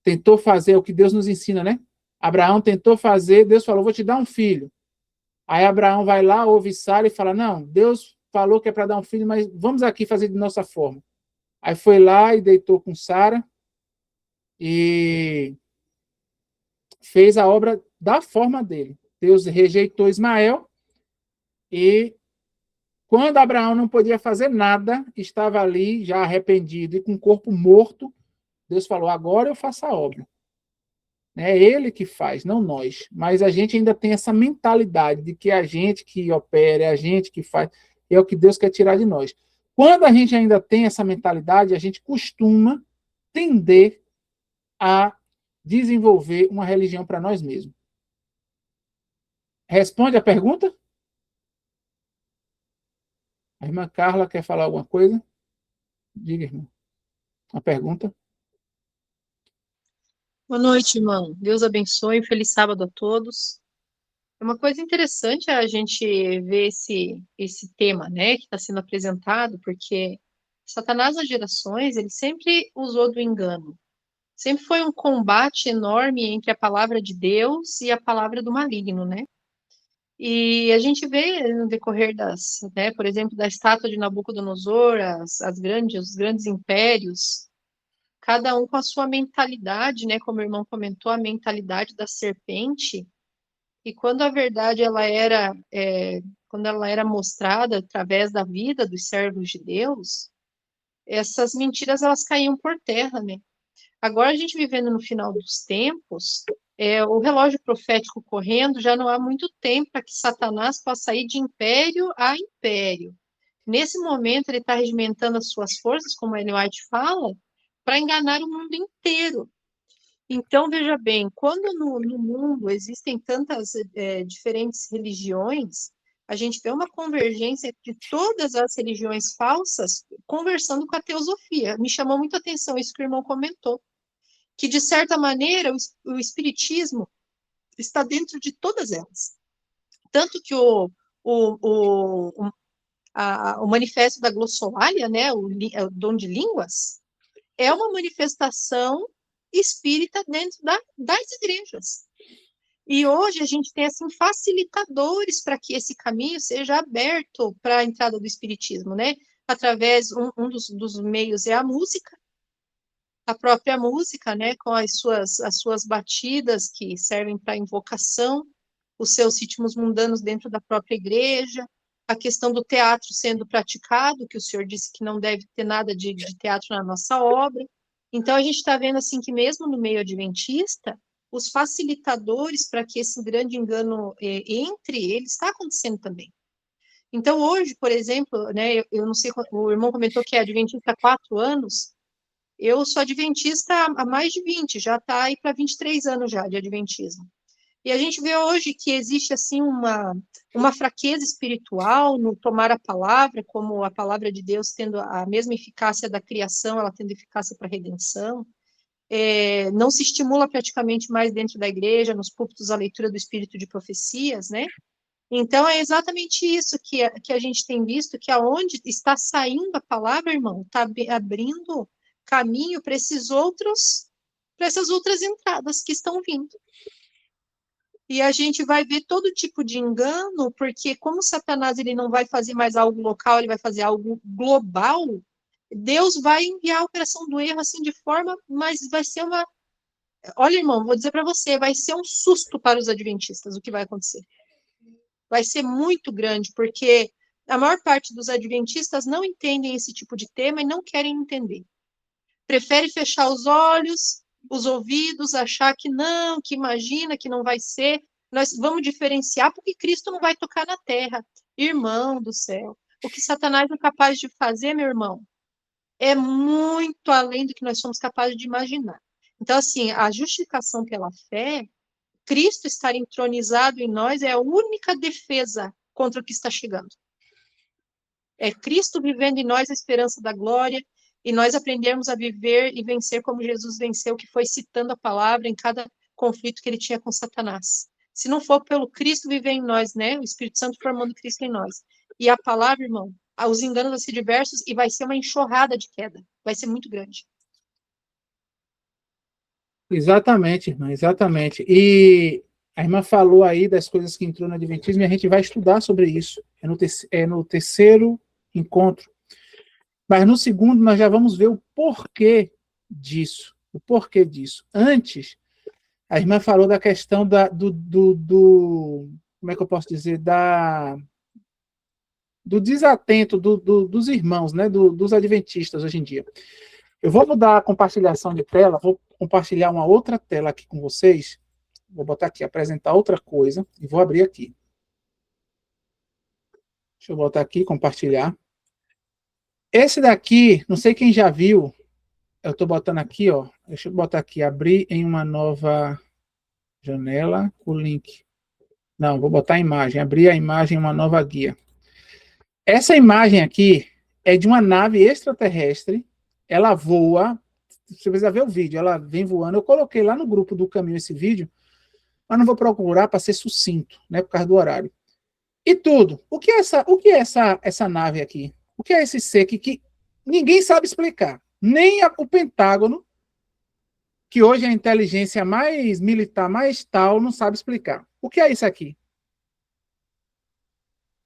tentou fazer o que Deus nos ensina, né? Abraão tentou fazer, Deus falou, vou te dar um filho. Aí Abraão vai lá, ouve Sara e fala, não, Deus falou que é para dar um filho, mas vamos aqui fazer de nossa forma. Aí foi lá e deitou com Sara e fez a obra da forma dele. Deus rejeitou Ismael e quando Abraão não podia fazer nada, estava ali já arrependido e com o corpo morto, Deus falou, agora eu faço a obra. É ele que faz, não nós. Mas a gente ainda tem essa mentalidade de que é a gente que opera, é a gente que faz, é o que Deus quer tirar de nós. Quando a gente ainda tem essa mentalidade, a gente costuma tender a desenvolver uma religião para nós mesmos. Responde a pergunta? A irmã Carla quer falar alguma coisa? Diga, irmã. A pergunta? Boa noite, irmão. Deus abençoe. Feliz sábado a todos. É uma coisa interessante a gente ver esse tema, né, que está sendo apresentado, porque Satanás nas gerações, ele sempre usou do engano. Sempre foi um combate enorme entre a palavra de Deus e a palavra do maligno, né? E a gente vê no decorrer né, por exemplo, da estátua de Nabucodonosor, os grandes impérios, cada um com a sua mentalidade, né? Como o irmão comentou, a mentalidade da serpente. E quando a verdade quando ela era mostrada através da vida dos servos de Deus, essas mentiras elas caíam por terra, né? Agora a gente vivendo no final dos tempos, o relógio profético correndo, já não há muito tempo para que Satanás possa ir de império a império. Nesse momento ele está regimentando as suas forças, como a Ellen White fala, para enganar o mundo inteiro. Então, veja bem, quando no mundo existem tantas diferentes religiões, a gente vê uma convergência entre todas as religiões falsas conversando com a teosofia. Me chamou muita atenção isso que o irmão comentou, que, de certa maneira, o espiritismo está dentro de todas elas. Tanto que o manifesto da glossolalia, né, o dom de línguas, é uma manifestação espírita dentro das igrejas. E hoje a gente tem assim facilitadores para que esse caminho seja aberto para a entrada do espiritismo, né? Através um dos meios é a música, a própria música, né, com as suas batidas que servem para invocação, os seus ritmos mundanos dentro da própria igreja, a questão do teatro sendo praticado, que o senhor disse que não deve ter nada de teatro na nossa obra. Então, a gente está vendo assim que mesmo no meio adventista, os facilitadores para que esse grande engano entre eles está acontecendo também. Então, hoje, por exemplo, né, eu não sei, o irmão comentou que é adventista há 4 anos, eu sou adventista há mais de 20, já está aí para 23 anos já de adventismo. E a gente vê hoje que existe assim uma fraqueza espiritual no tomar a palavra, como a palavra de Deus tendo a mesma eficácia da criação, ela tendo eficácia para a redenção. não se estimula praticamente mais dentro da igreja, nos púlpitos, a leitura do espírito de profecias, né? Então, é exatamente isso que a gente tem visto, que aonde está saindo a palavra, irmão, está abrindo caminho para essas outras entradas que estão vindo. E a gente vai ver todo tipo de engano, porque como Satanás ele não vai fazer mais algo local, ele vai fazer algo global, Deus vai enviar a operação do erro assim de forma, mas vai ser uma... Olha, irmão, vou dizer para você, vai ser um susto para os adventistas o que vai acontecer. Vai ser muito grande, porque a maior parte dos adventistas não entendem esse tipo de tema e não querem entender. Prefere fechar os olhos, os ouvidos, achar que não, que imagina, que não vai ser. Nós vamos diferenciar porque Cristo não vai tocar na terra. Irmão do céu, o que Satanás é capaz de fazer, meu irmão, é muito além do que nós somos capazes de imaginar. Então, assim, a justificação pela fé, Cristo estar entronizado em nós é a única defesa contra o que está chegando. É Cristo vivendo em nós a esperança da glória, e nós aprendermos a viver e vencer como Jesus venceu, que foi citando a palavra em cada conflito que ele tinha com Satanás. Se não for pelo Cristo viver em nós, né? O Espírito Santo formando Cristo em nós. E a palavra, irmão, os enganos vão ser diversos e vai ser uma enxurrada de queda. Vai ser muito grande. Exatamente, irmã, exatamente. E a irmã falou aí das coisas que entrou no Adventismo e a gente vai estudar sobre isso. É no terceiro encontro. Mas no segundo nós já vamos ver o porquê disso. O porquê disso. Antes, a irmã falou da questão como é que eu posso dizer? Do desatento dos irmãos, né? Dos adventistas hoje em dia. Eu vou mudar a compartilhação de tela, vou compartilhar uma outra tela aqui com vocês. Vou botar aqui, apresentar outra coisa, e vou abrir aqui. Deixa eu botar aqui, compartilhar. Esse daqui, não sei quem já viu, eu estou botando aqui, ó. Deixa eu botar aqui, abrir em uma nova janela, o link. Não, vou botar a imagem, abrir a imagem em uma nova guia. Essa imagem aqui é de uma nave extraterrestre, ela voa, você precisa ver o vídeo, ela vem voando, eu coloquei lá no grupo do Caminho esse vídeo, mas não vou procurar para ser sucinto, né, por causa do horário. E tudo, o que é essa nave aqui? O que é esse ser que ninguém sabe explicar? Nem o Pentágono, que hoje é a inteligência mais militar, mais tal, não sabe explicar. O que é isso aqui?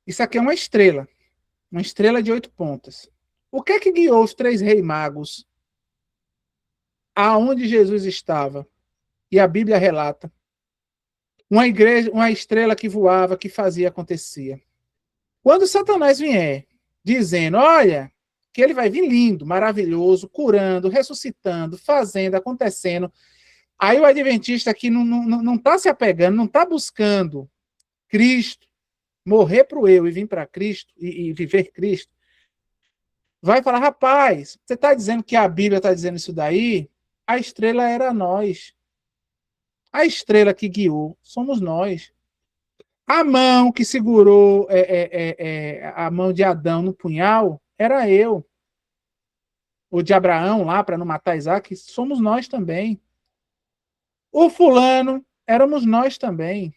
Isso aqui é uma estrela de 8 pontas. O que é que guiou os 3 reis magos aonde Jesus estava? E a Bíblia relata. Uma estrela que voava, que fazia, acontecia. Quando Satanás vier dizendo, olha, que ele vai vir lindo, maravilhoso, curando, ressuscitando, fazendo, acontecendo, aí o adventista que não está se apegando, não está buscando Cristo, morrer para o eu e vir para Cristo, e viver Cristo, vai falar, rapaz, você está dizendo que a Bíblia está dizendo isso daí? A estrela era nós. A estrela que guiou somos nós. A mão que segurou a mão de Adão no punhal era eu. Ou de Abraão lá para não matar Isaac, somos nós também. O fulano éramos nós também.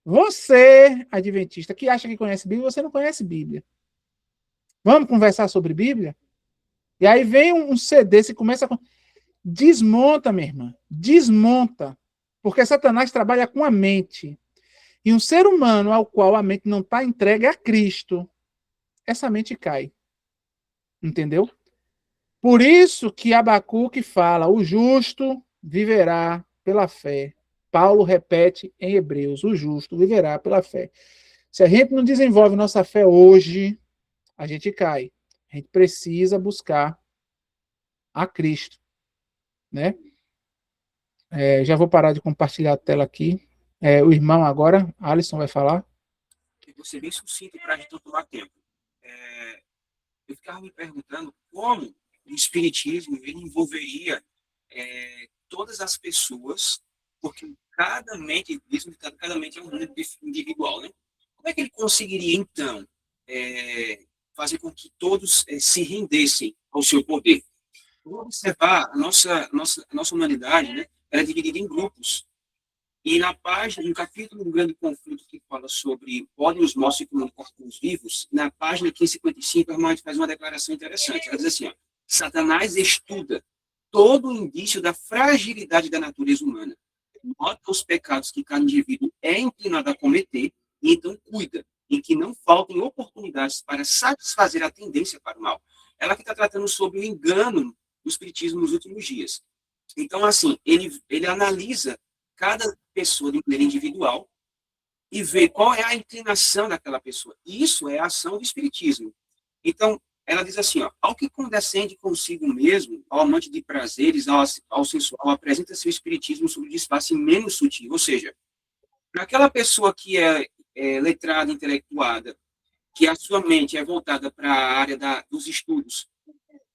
Você, adventista, que acha que conhece Bíblia, você não conhece Bíblia. Vamos conversar sobre Bíblia? E aí vem um CD, você começa a... Desmonta, minha irmã. Desmonta. Porque Satanás trabalha com a mente. E um ser humano ao qual a mente não está entregue a Cristo, essa mente cai. Entendeu? Por isso que Abacuque fala, o justo viverá pela fé. Paulo repete em Hebreus, o justo viverá pela fé. Se a gente não desenvolve nossa fé hoje, a gente cai. A gente precisa buscar a Cristo. Né? Já vou parar de compartilhar a tela aqui. O irmão agora, Alisson, vai falar. Você bem sucinto para a gente não tomar tempo. Eu ficava me perguntando como o Espiritismo ele envolveria todas as pessoas, porque cada mente é um mundo individual, né? Como é que ele conseguiria, então, fazer com que todos se rendessem ao seu poder? Vamos observar a nossa humanidade, né? Ela é dividida em grupos. E na página, no capítulo do Grande Conflito, que fala sobre podem os mortos se comunicar com os vivos, na página 555, a irmã faz uma declaração interessante. Ela diz assim, ó, Satanás estuda todo o indício da fragilidade da natureza humana, nota os pecados que cada indivíduo é inclinado a cometer e então cuida em que não faltem oportunidades para satisfazer a tendência para o mal. Ela que está tratando sobre o engano do espiritismo nos últimos dias. Então, assim, ele analisa cada pessoa de maneira individual e vê qual é a inclinação daquela pessoa. Isso é a ação do espiritismo. Então, ela diz assim, ó, ao que condescende consigo mesmo, ao amante de prazeres, ao sensual, apresenta seu espiritismo sob disfarce menos sutil. Ou seja, para aquela pessoa que é letrada, intelectuada, que a sua mente é voltada para a área dos estudos,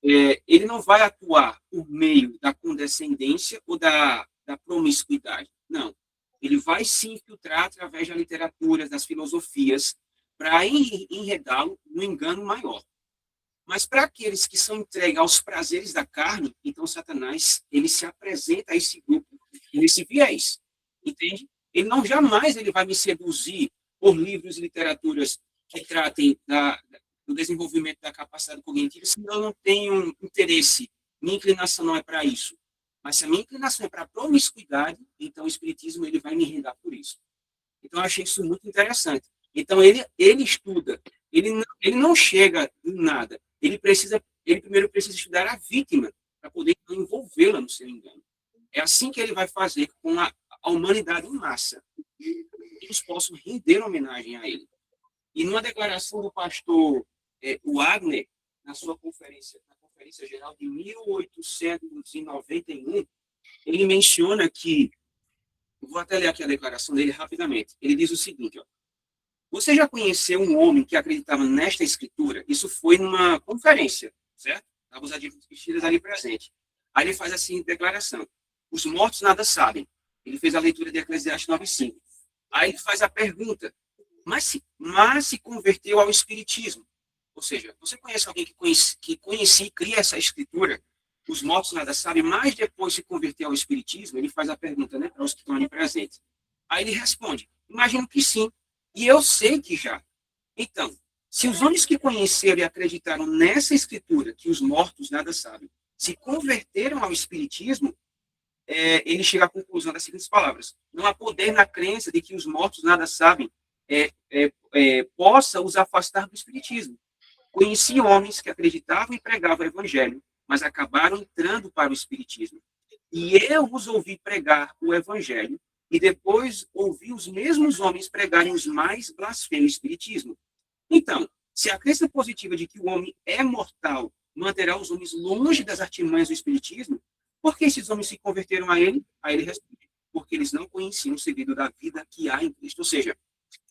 ele não vai atuar por meio da condescendência ou da promiscuidade. Não. Ele vai se infiltrar através da literatura, das filosofias, para enredá-lo no engano maior. Mas para aqueles que são entregues aos prazeres da carne, então Satanás, ele se apresenta a esse grupo, nesse viés, entende? Ele não jamais ele vai me seduzir por livros e literaturas que tratem do desenvolvimento da capacidade cognitiva, se eu não tenho interesse, minha inclinação não é para isso. Mas se a minha inclinação é para a promiscuidade, então o espiritismo ele vai me enredar por isso. Então eu achei isso muito interessante. Então ele estuda, ele não chega do nada. Ele primeiro precisa estudar a vítima para poder envolvê-la no seu engano. É assim que ele vai fazer com a humanidade em massa. Eles possam render homenagem a ele. E numa declaração do pastor Wagner, na sua conferência geral de 1891, ele menciona que, vou até ler aqui a declaração dele rapidamente, ele diz o seguinte, ó, você já conheceu um homem que acreditava nesta escritura? Isso foi numa conferência, certo? Estavam os adventistas ali presentes. Aí ele faz assim, declaração, os mortos nada sabem. Ele fez a leitura de Eclesiastes 9:5. Aí ele faz a pergunta, mas se converteu ao espiritismo? Ou seja, você conhece alguém que conhecia e cria essa escritura, os mortos nada sabem, mas depois se converteu ao espiritismo? Ele faz a pergunta, né, para os que estão ali presentes. Aí ele responde, imagino que sim, e eu sei que já. Então, se os homens que conheceram e acreditaram nessa escritura, que os mortos nada sabem, se converteram ao espiritismo, ele chega à conclusão das seguintes palavras, não há poder na crença de que os mortos nada sabem possa os afastar do espiritismo. Conheci homens que acreditavam e pregavam o evangelho, mas acabaram entrando para o espiritismo. E eu os ouvi pregar o evangelho, e depois ouvi os mesmos homens pregarem os mais blasfemos espiritismo. Então, se a crença positiva de que o homem é mortal manterá os homens longe das artimanhas do espiritismo, por que esses homens se converteram a ele? Aí ele responde, porque eles não conheciam o segredo da vida que há em Cristo. Ou seja,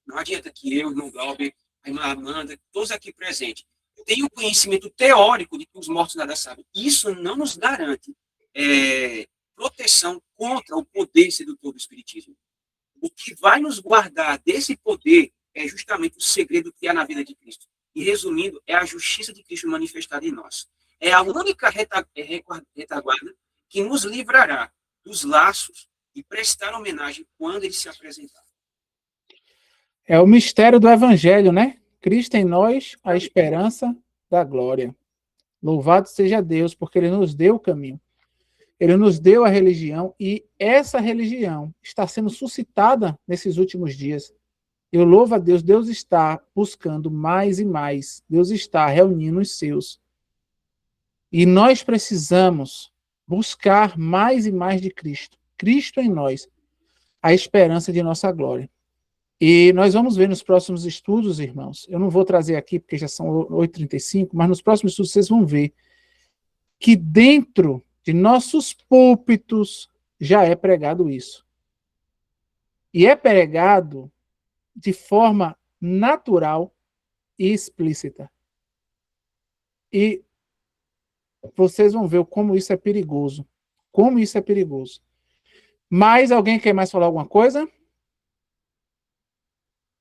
não adianta que eu, o irmão Glauber, a irmã Amanda, todos aqui presentes, tenham conhecimento teórico de que os mortos nada sabem. Isso não nos garante proteção contra o poder sedutor do espiritismo. O que vai nos guardar desse poder é justamente o segredo que há na vida de Cristo. E, resumindo, é a justiça de Cristo manifestada em nós. É a única retaguarda que nos livrará dos laços e prestar homenagem quando ele se apresentar. É o mistério do Evangelho, né? Cristo em nós, a esperança da glória. Louvado seja Deus, porque Ele nos deu o caminho. Ele nos deu a religião e essa religião está sendo suscitada nesses últimos dias. Eu louvo a Deus, Deus está buscando mais e mais. Deus está reunindo os seus. E nós precisamos buscar mais e mais de Cristo. Cristo em nós, a esperança de nossa glória. E nós vamos ver nos próximos estudos, irmãos, eu não vou trazer aqui porque já são 8h35, mas nos próximos estudos vocês vão ver que dentro de nossos púlpitos já é pregado isso. E é pregado de forma natural e explícita. E vocês vão ver como isso é perigoso. Como isso é perigoso. Mas alguém quer mais falar alguma coisa?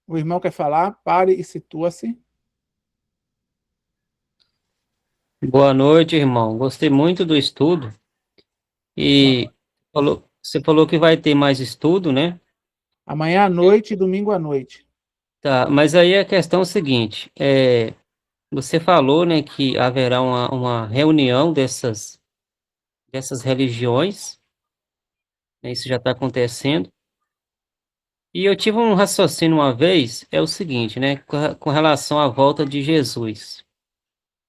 O irmão quer falar? Pare e situa-se. Boa noite, irmão. Gostei muito do estudo. E você falou que vai ter mais estudo, né? Amanhã à noite e domingo à noite. Tá, mas aí a questão é o seguinte: você falou, né, que haverá uma reunião dessas religiões, né? Isso já está acontecendo. E eu tive um raciocínio uma vez, é o seguinte, né, com relação à volta de Jesus.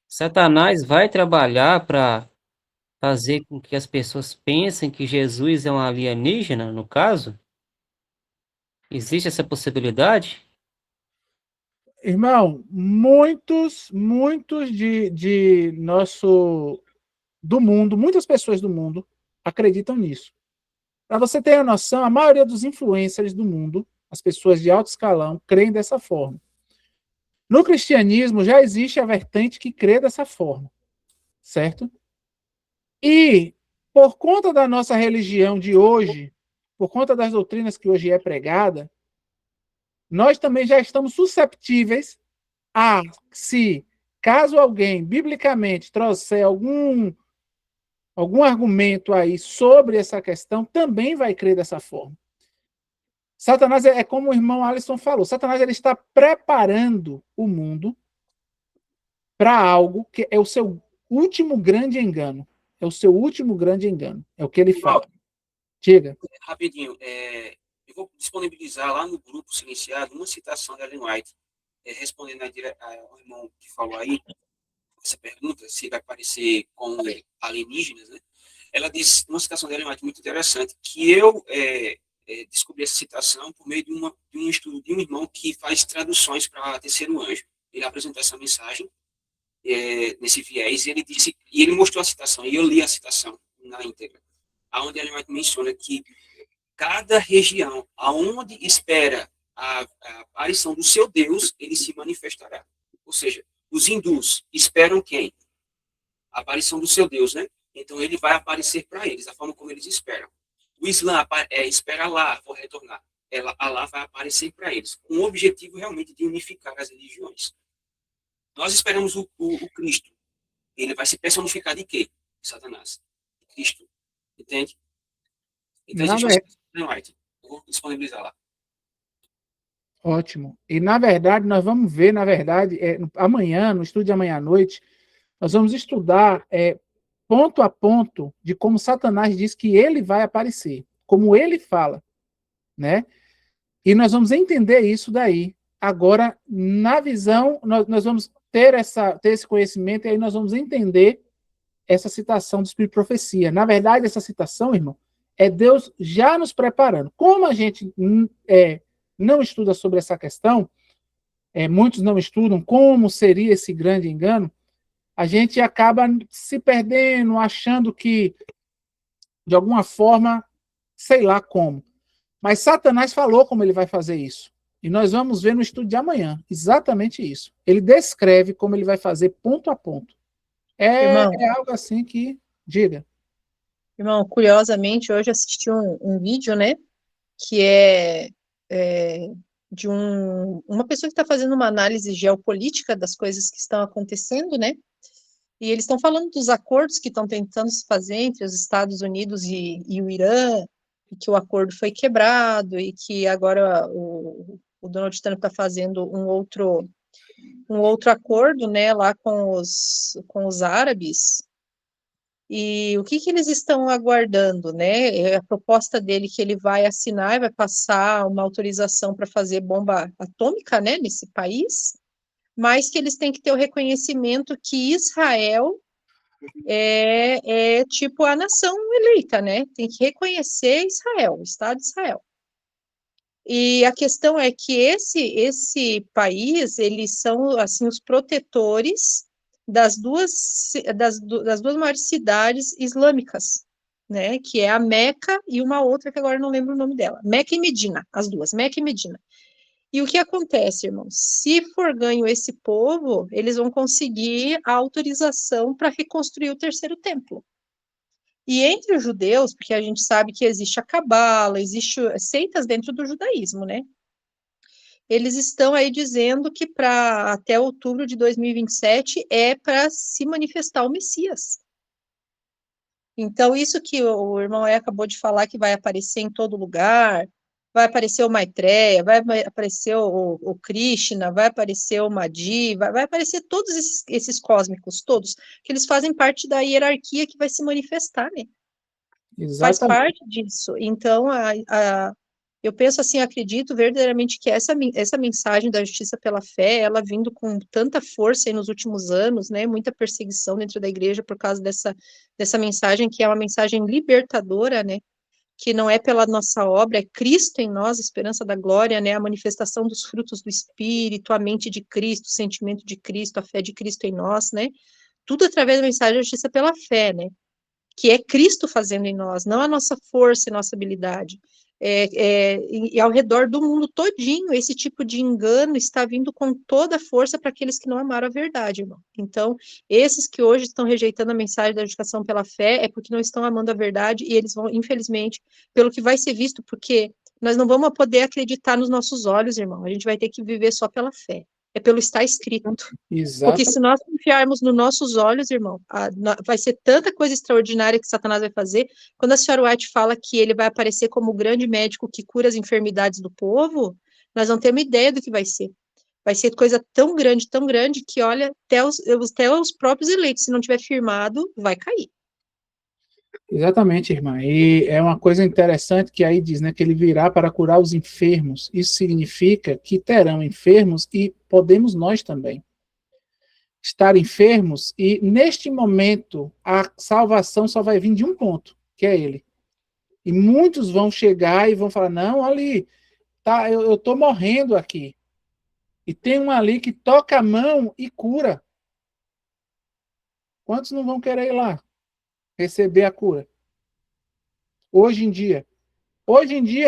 Satanás vai trabalhar para fazer com que as pessoas pensem que Jesus é um alienígena, no caso? Existe essa possibilidade? Irmão, muitos de nosso do mundo, muitas pessoas do mundo acreditam nisso. Para você ter a noção, a maioria dos influencers do mundo, as pessoas de alto escalão, creem dessa forma. No cristianismo já existe a vertente que crê dessa forma, certo? E por conta da nossa religião de hoje, por conta das doutrinas que hoje é pregada, nós também já estamos susceptíveis a, se caso alguém biblicamente trouxer algum argumento aí sobre essa questão, também vai crer dessa forma. Satanás é como o irmão Alisson falou, Satanás ele está preparando o mundo para algo que é o seu último grande engano. É o seu último grande engano. É o que ele fala. Diga. Rapidinho, eu vou disponibilizar lá no grupo silenciado uma citação da Ellen White, respondendo ao irmão que falou aí, essa pergunta, se vai parecer com alienígenas, né? Ela diz, uma citação da Ellen White muito interessante, que eu descobri essa citação por meio de um estudo de um irmão que faz traduções para Terceiro Anjo. Ele apresentou essa mensagem nesse viés, e ele disse, e ele mostrou a citação, e eu li a citação na íntegra, aonde Ellen White menciona que cada região aonde espera a aparição do seu Deus, ele se manifestará. Ou seja, os hindus esperam quem? A aparição do seu Deus, né? Então ele vai aparecer para eles, da forma como eles esperam. O Islã espera Alá, vou retornar. Alá vai aparecer para eles, com o objetivo realmente de unificar as religiões. Nós esperamos o Cristo. Ele vai se personificar de quê? Satanás. Cristo. Entende? Então existe uma White. Eu vou disponibilizar lá. Ótimo. E, na verdade, nós vamos ver, amanhã, no estudo de amanhã à noite, nós vamos estudar ponto a ponto de como Satanás diz que ele vai aparecer, como ele fala, né? E nós vamos entender isso daí. Agora, na visão, nós vamos ter esse conhecimento e aí nós vamos entender essa citação do Espírito de Profecia. Na verdade, essa citação, irmão, é Deus já nos preparando. Como a gente não estuda sobre essa questão, muitos não estudam como seria esse grande engano, a gente acaba se perdendo, achando que, de alguma forma, sei lá como. Mas Satanás falou como ele vai fazer isso. E nós vamos ver no estudo de amanhã exatamente isso. Ele descreve como ele vai fazer ponto a ponto. É algo assim que, diga. Irmão, curiosamente, hoje eu assisti um vídeo, né, que é de uma pessoa que está fazendo uma análise geopolítica das coisas que estão acontecendo, né, e eles estão falando dos acordos que estão tentando se fazer entre os Estados Unidos e o Irã, e que o acordo foi quebrado, e que agora o Donald Trump está fazendo um outro acordo, né, lá com os árabes. E o que eles estão aguardando, né? É a proposta dele que ele vai assinar e vai passar uma autorização para fazer bomba atômica, né, nesse país, mas que eles têm que ter o reconhecimento que Israel é tipo a nação eleita, né? Tem que reconhecer Israel, o Estado de Israel. E a questão é que esse país, eles são assim os protetores das duas maiores cidades islâmicas, né? Que é a Meca e uma outra que agora não lembro o nome dela. Meca e Medina, as duas, Meca e Medina. E o que acontece, irmãos? Se for ganho esse povo, eles vão conseguir a autorização para reconstruir o terceiro templo. E entre os judeus, porque a gente sabe que existe a cabala, existe seitas dentro do judaísmo, né? eles estão aí dizendo que para até outubro de 2027 é para se manifestar o Messias. Então, isso que o irmão acabou de falar, que vai aparecer em todo lugar, vai aparecer o Maitreya, vai aparecer o Krishna, vai aparecer o Mahdi, vai aparecer todos esses cósmicos, todos, que eles fazem parte da hierarquia que vai se manifestar, né? Faz Exatamente. parte disso. Então, eu penso assim, acredito verdadeiramente que essa mensagem da justiça pela fé, ela vindo com tanta força aí nos últimos anos, né, muita perseguição dentro da igreja por causa dessa mensagem, que é uma mensagem libertadora, né, que não é pela nossa obra, é Cristo em nós, a esperança da glória, né, a manifestação dos frutos do Espírito, a mente de Cristo, o sentimento de Cristo, a fé de Cristo em nós, né, tudo através da mensagem da justiça pela fé, né, que é Cristo fazendo em nós, não a nossa força e nossa habilidade. E ao redor do mundo todinho, esse tipo de engano está vindo com toda a força para aqueles que não amaram a verdade, irmão. Então, esses que hoje estão rejeitando a mensagem da justificação pela fé é porque não estão amando a verdade e eles vão, infelizmente, pelo que vai ser visto, porque nós não vamos poder acreditar nos nossos olhos, irmão. A gente vai ter que viver só pela fé. É pelo estar escrito. Porque se nós confiarmos nos nossos olhos, irmão, vai ser tanta coisa extraordinária que Satanás vai fazer. Quando a senhora White fala que ele vai aparecer como o grande médico que cura as enfermidades do povo, nós não temos ideia do que vai ser. Vai ser coisa tão grande, que, olha, até os próprios eleitos, se não tiver firmado, vai cair. Exatamente, irmã. E é uma coisa interessante que aí diz, né, que ele virá para curar os enfermos. Isso significa que terão enfermos e podemos nós também estar enfermos, e neste momento a salvação só vai vir de um ponto, que é ele. E muitos vão chegar e vão falar: não, ali, tá, eu tô morrendo aqui. E tem um ali que toca a mão e cura. Quantos não vão querer ir lá receber a cura? Hoje em dia,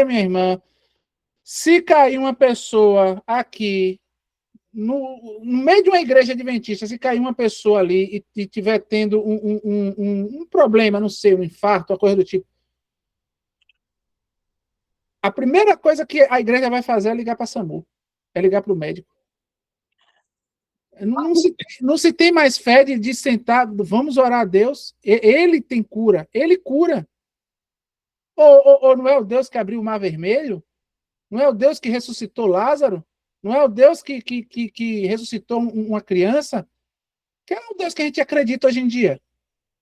minha irmã, se cair uma pessoa aqui no meio de uma igreja adventista, se cair uma pessoa ali e tiver tendo um problema, não sei, um infarto, uma coisa do tipo, a primeira coisa que a igreja vai fazer é ligar para a SAMU, é ligar para o médico. Não se tem mais fé de sentar, vamos orar a Deus, ele tem cura, ele cura. Ou não é o Deus que abriu o mar vermelho? Não é o Deus que ressuscitou Lázaro? Não é o Deus que ressuscitou uma criança? Que é o Deus que a gente acredita hoje em dia.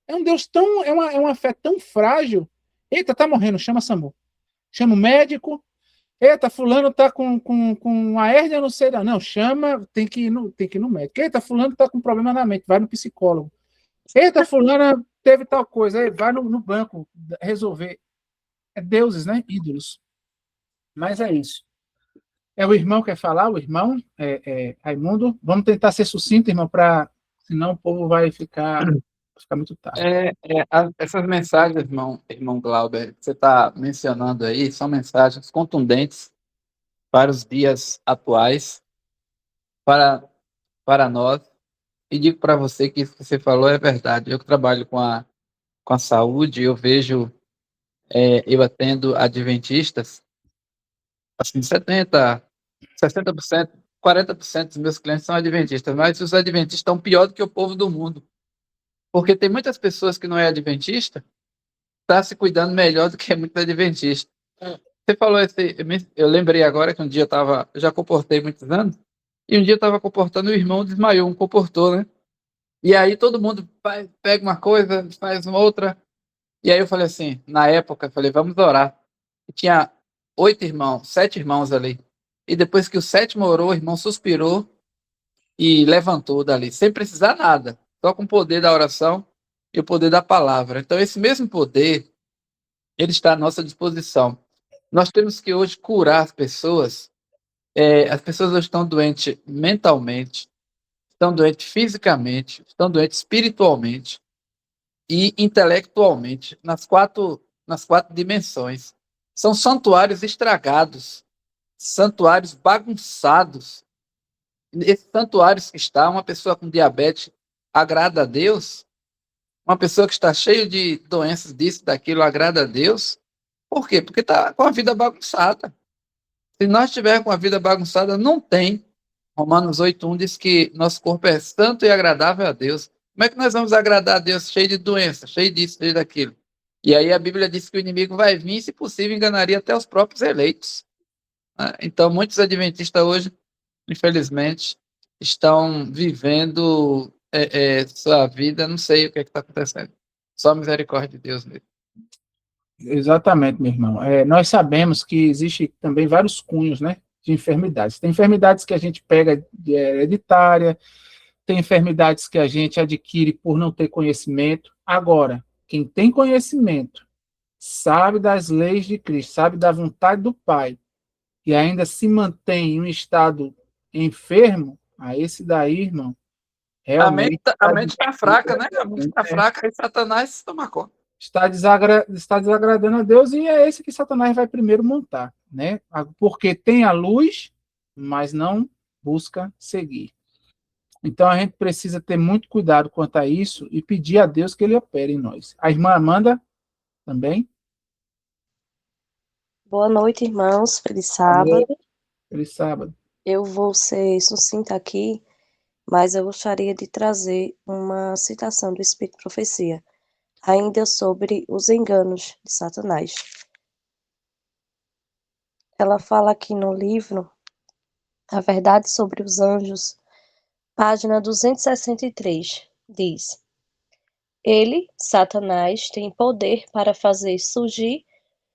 É um Deus tão. É uma fé tão frágil. Eita, tá morrendo, chama SAMU. Chama o médico. Eita, fulano tá com uma hérnia, não sei. Não, chama, tem que ir no médico. Eita, fulano tá com problema na mente, vai no psicólogo. Eita, fulana teve tal coisa, vai no banco resolver. É deuses, né? Ídolos. Mas é isso. É o irmão que quer falar, o irmão, Raimundo. Vamos tentar ser sucinto, irmão, senão o povo vai ficar muito tarde. Essas mensagens, irmão Glauber, que você está mencionando aí, são mensagens contundentes para os dias atuais, para nós. E digo para você que isso que você falou é verdade. Eu que trabalho com a saúde, eu vejo, eu atendo adventistas, assim, 60%, 40% dos meus clientes são adventistas, mas os adventistas estão pior do que o povo do mundo. Porque tem muitas pessoas que não é adventista, está se cuidando melhor do que muito adventista. Você falou eu lembrei agora que um dia eu já comportei muitos anos, e um dia eu estava comportando e o irmão desmaiou, um comportou, né? E aí todo mundo pega uma coisa, faz uma outra. E aí eu falei assim, na época, eu falei, vamos orar. E tinha 7 irmãos ali. E depois que o 7º orou, o irmão suspirou e levantou dali, sem precisar nada, só com o poder da oração e o poder da palavra. Então esse mesmo poder, ele está à nossa disposição. Nós temos que hoje curar as pessoas. As pessoas hoje estão doentes mentalmente, estão doentes fisicamente, estão doentes espiritualmente e intelectualmente, nas quatro dimensões. São santuários estragados, santuários bagunçados. Esses santuários que está, uma pessoa com diabetes agrada a Deus, uma pessoa que está cheia de doenças, disso, daquilo, agrada a Deus. Por quê? Porque está com a vida bagunçada. Se nós tivermos com a vida bagunçada, não tem. Romanos 8:1 diz que nosso corpo é santo e agradável a Deus. Como é que nós vamos agradar a Deus cheio de doença, cheio disso, cheio daquilo? E aí a Bíblia diz que o inimigo vai vir e, se possível, enganaria até os próprios eleitos. Né? Então, muitos adventistas hoje, infelizmente, estão vivendo sua vida, não sei o que está acontecendo. Só a misericórdia de Deus mesmo. Exatamente, meu irmão. Nós sabemos que existe também vários cunhos, né, de enfermidades. Tem enfermidades que a gente pega de hereditária, tem enfermidades que a gente adquire por não ter conhecimento. Agora, quem tem conhecimento, sabe das leis de Cristo, sabe da vontade do Pai, e ainda se mantém em um estado enfermo, a esse daí, irmão, realmente A mente está fraca, né? A mente está fraca e Satanás toma conta. está desagradando a Deus, e é esse que Satanás vai primeiro montar, né? Porque tem a luz, mas não busca seguir. Então a gente precisa ter muito cuidado quanto a isso e pedir a Deus que ele opere em nós. A irmã Amanda também. Boa noite, irmãos. Feliz Boa sábado. noite. Feliz sábado. Eu vou ser sucinta aqui, mas eu gostaria de trazer uma citação do Espírito de Profecia, ainda sobre os enganos de Satanás. Ela fala aqui no livro A Verdade sobre os Anjos, página 263, diz: Ele, Satanás, tem poder para fazer surgir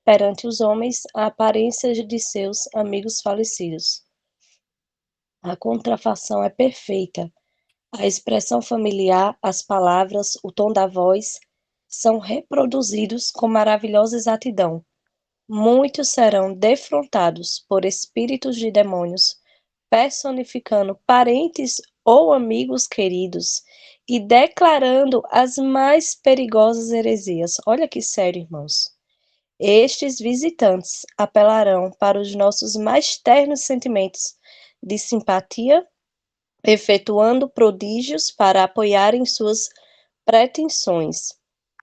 perante os homens a aparência de seus amigos falecidos. A contrafação é perfeita. A expressão familiar, as palavras, o tom da voz são reproduzidos com maravilhosa exatidão. Muitos serão defrontados por espíritos de demônios, personificando parentes ou amigos queridos e declarando as mais perigosas heresias. Olha que sério, irmãos. Estes visitantes apelarão para os nossos mais ternos sentimentos de simpatia, efetuando prodígios para apoiarem suas pretensões.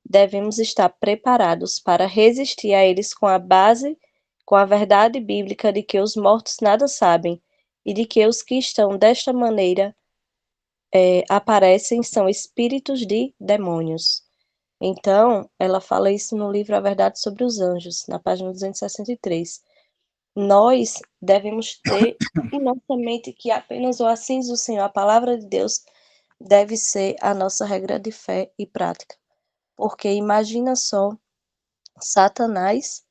Devemos estar preparados para resistir a eles com a verdade bíblica de que os mortos nada sabem e de que os que estão desta maneira aparecem são espíritos de demônios. Então, ela fala isso no livro A Verdade sobre os Anjos, na página 263. Nós devemos ter em nossa mente que apenas o assim diz o Senhor, a palavra de Deus, deve ser a nossa regra de fé e prática. Porque imagina só, Satanás,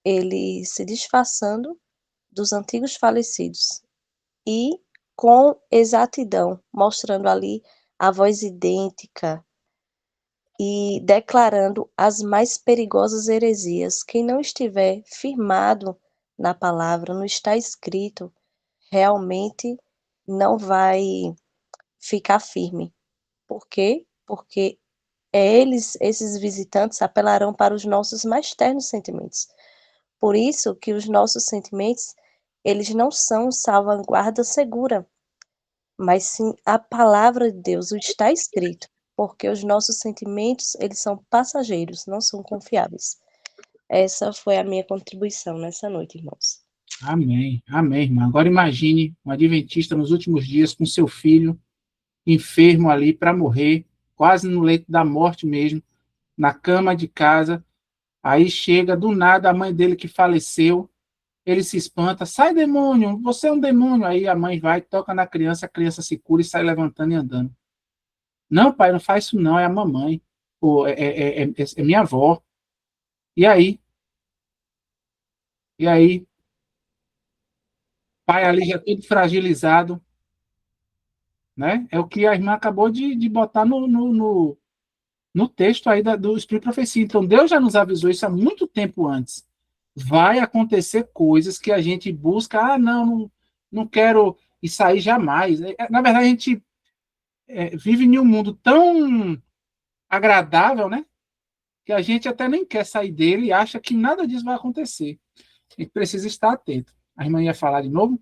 ele se disfarçando dos antigos falecidos e com exatidão, mostrando ali a voz idêntica e declarando as mais perigosas heresias. Quem não estiver firmado na palavra, não está escrito, realmente não vai ficar firme. Por quê? Porque esses visitantes, apelarão para os nossos mais ternos sentimentos. Por isso que os nossos sentimentos, eles não são salvaguarda segura, mas sim a palavra de Deus, o está escrito, porque os nossos sentimentos, eles são passageiros, não são confiáveis. Essa foi a minha contribuição nessa noite, irmãos. Amém, amém, irmã. Agora imagine um adventista nos últimos dias com seu filho enfermo ali para morrer, quase no leito da morte mesmo, na cama de casa. Aí chega do nada a mãe dele que faleceu, ele se espanta, sai demônio, você é um demônio. Aí a mãe vai, toca na criança, a criança se cura e sai levantando e andando. Não, pai, não faz isso não, é a mamãe, ou é minha avó. E aí? E aí? Pai ali já todo fragilizado, né? É o que a irmã acabou de botar no texto aí do Espírito de Profecia. Então, Deus já nos avisou isso há muito tempo antes. Vai acontecer coisas que a gente busca, não quero isso aí jamais. Na verdade, a gente vive em um mundo tão agradável, né? Que a gente até nem quer sair dele e acha que nada disso vai acontecer. A gente precisa estar atento. A irmã ia falar de novo?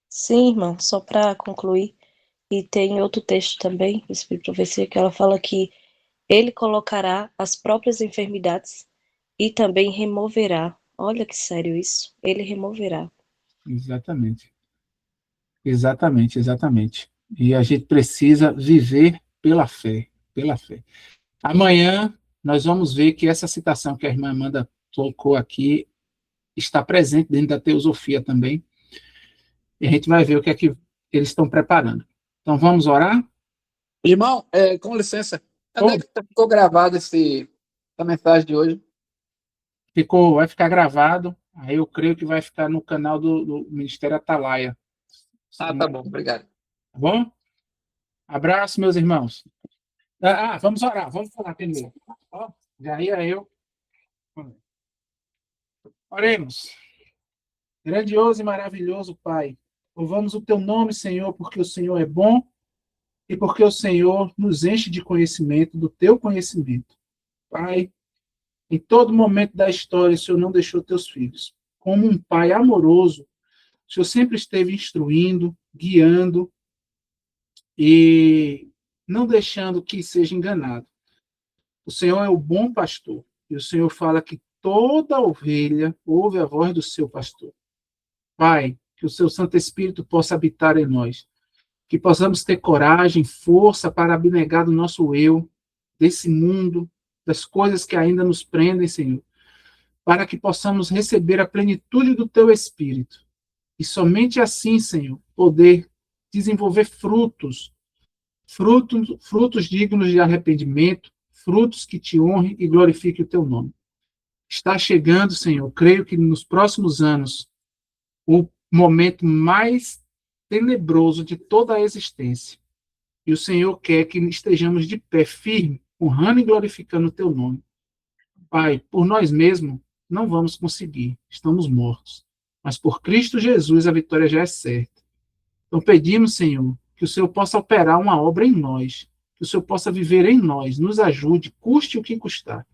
Sim, irmão, só para concluir, e tem outro texto também, do Espírito de Profecia, que ela fala que ele colocará as próprias enfermidades e também removerá Olha que sério isso. Ele removerá. Exatamente. Exatamente, exatamente. E a gente precisa viver pela fé, pela fé. Amanhã nós vamos ver que essa citação que a irmã Amanda colocou aqui está presente dentro da teosofia também, e a gente vai ver o que é que eles estão preparando. Então vamos orar? Irmão, com licença, cadê Oh, que ficou gravado essa mensagem de hoje? vai ficar gravado, aí eu creio que vai ficar no canal do Ministério Atalaia. Ah, tá bom, obrigado. Tá bom? Abraço, meus irmãos. Vamos orar, vamos falar primeiro. Ó, já ia eu. Oremos. Grandioso e maravilhoso Pai, louvamos o teu nome, Senhor, porque o Senhor é bom e porque o Senhor nos enche de conhecimento, do teu conhecimento. Pai, em todo momento da história, o Senhor não deixou teus filhos. Como um pai amoroso, o Senhor sempre esteve instruindo, guiando e não deixando que seja enganado. O Senhor é o bom pastor e o Senhor fala que toda ovelha ouve a voz do seu pastor. Pai, que o seu Santo Espírito possa habitar em nós, que possamos ter coragem, força para abnegar do nosso eu, desse mundo, das coisas que ainda nos prendem, Senhor, para que possamos receber a plenitude do teu Espírito. E somente assim, Senhor, poder desenvolver frutos dignos de arrependimento, frutos que te honrem e glorifiquem o teu nome. Está chegando, Senhor, creio que nos próximos anos, o momento mais tenebroso de toda a existência. E o Senhor quer que estejamos de pé firme, honrando e glorificando o teu nome. Pai, por nós mesmos não vamos conseguir, estamos mortos. Mas por Cristo Jesus a vitória já é certa. Então pedimos, Senhor, que o Senhor possa operar uma obra em nós, que o Senhor possa viver em nós, nos ajude, custe o que custar.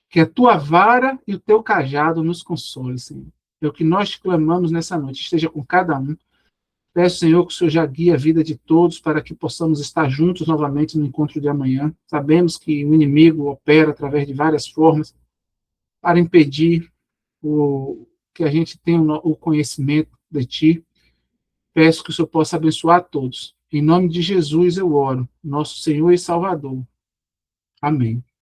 Que a tua vara e o teu cajado nos console, Senhor. É o que nós clamamos nessa noite, esteja com cada um. Peço, Senhor, que o Senhor já guie a vida de todos para que possamos estar juntos novamente no encontro de amanhã. Sabemos que o inimigo opera através de várias formas para impedir que a gente tenha o conhecimento de Ti. Peço que o Senhor possa abençoar a todos. Em nome de Jesus eu oro, nosso Senhor e Salvador. Amém.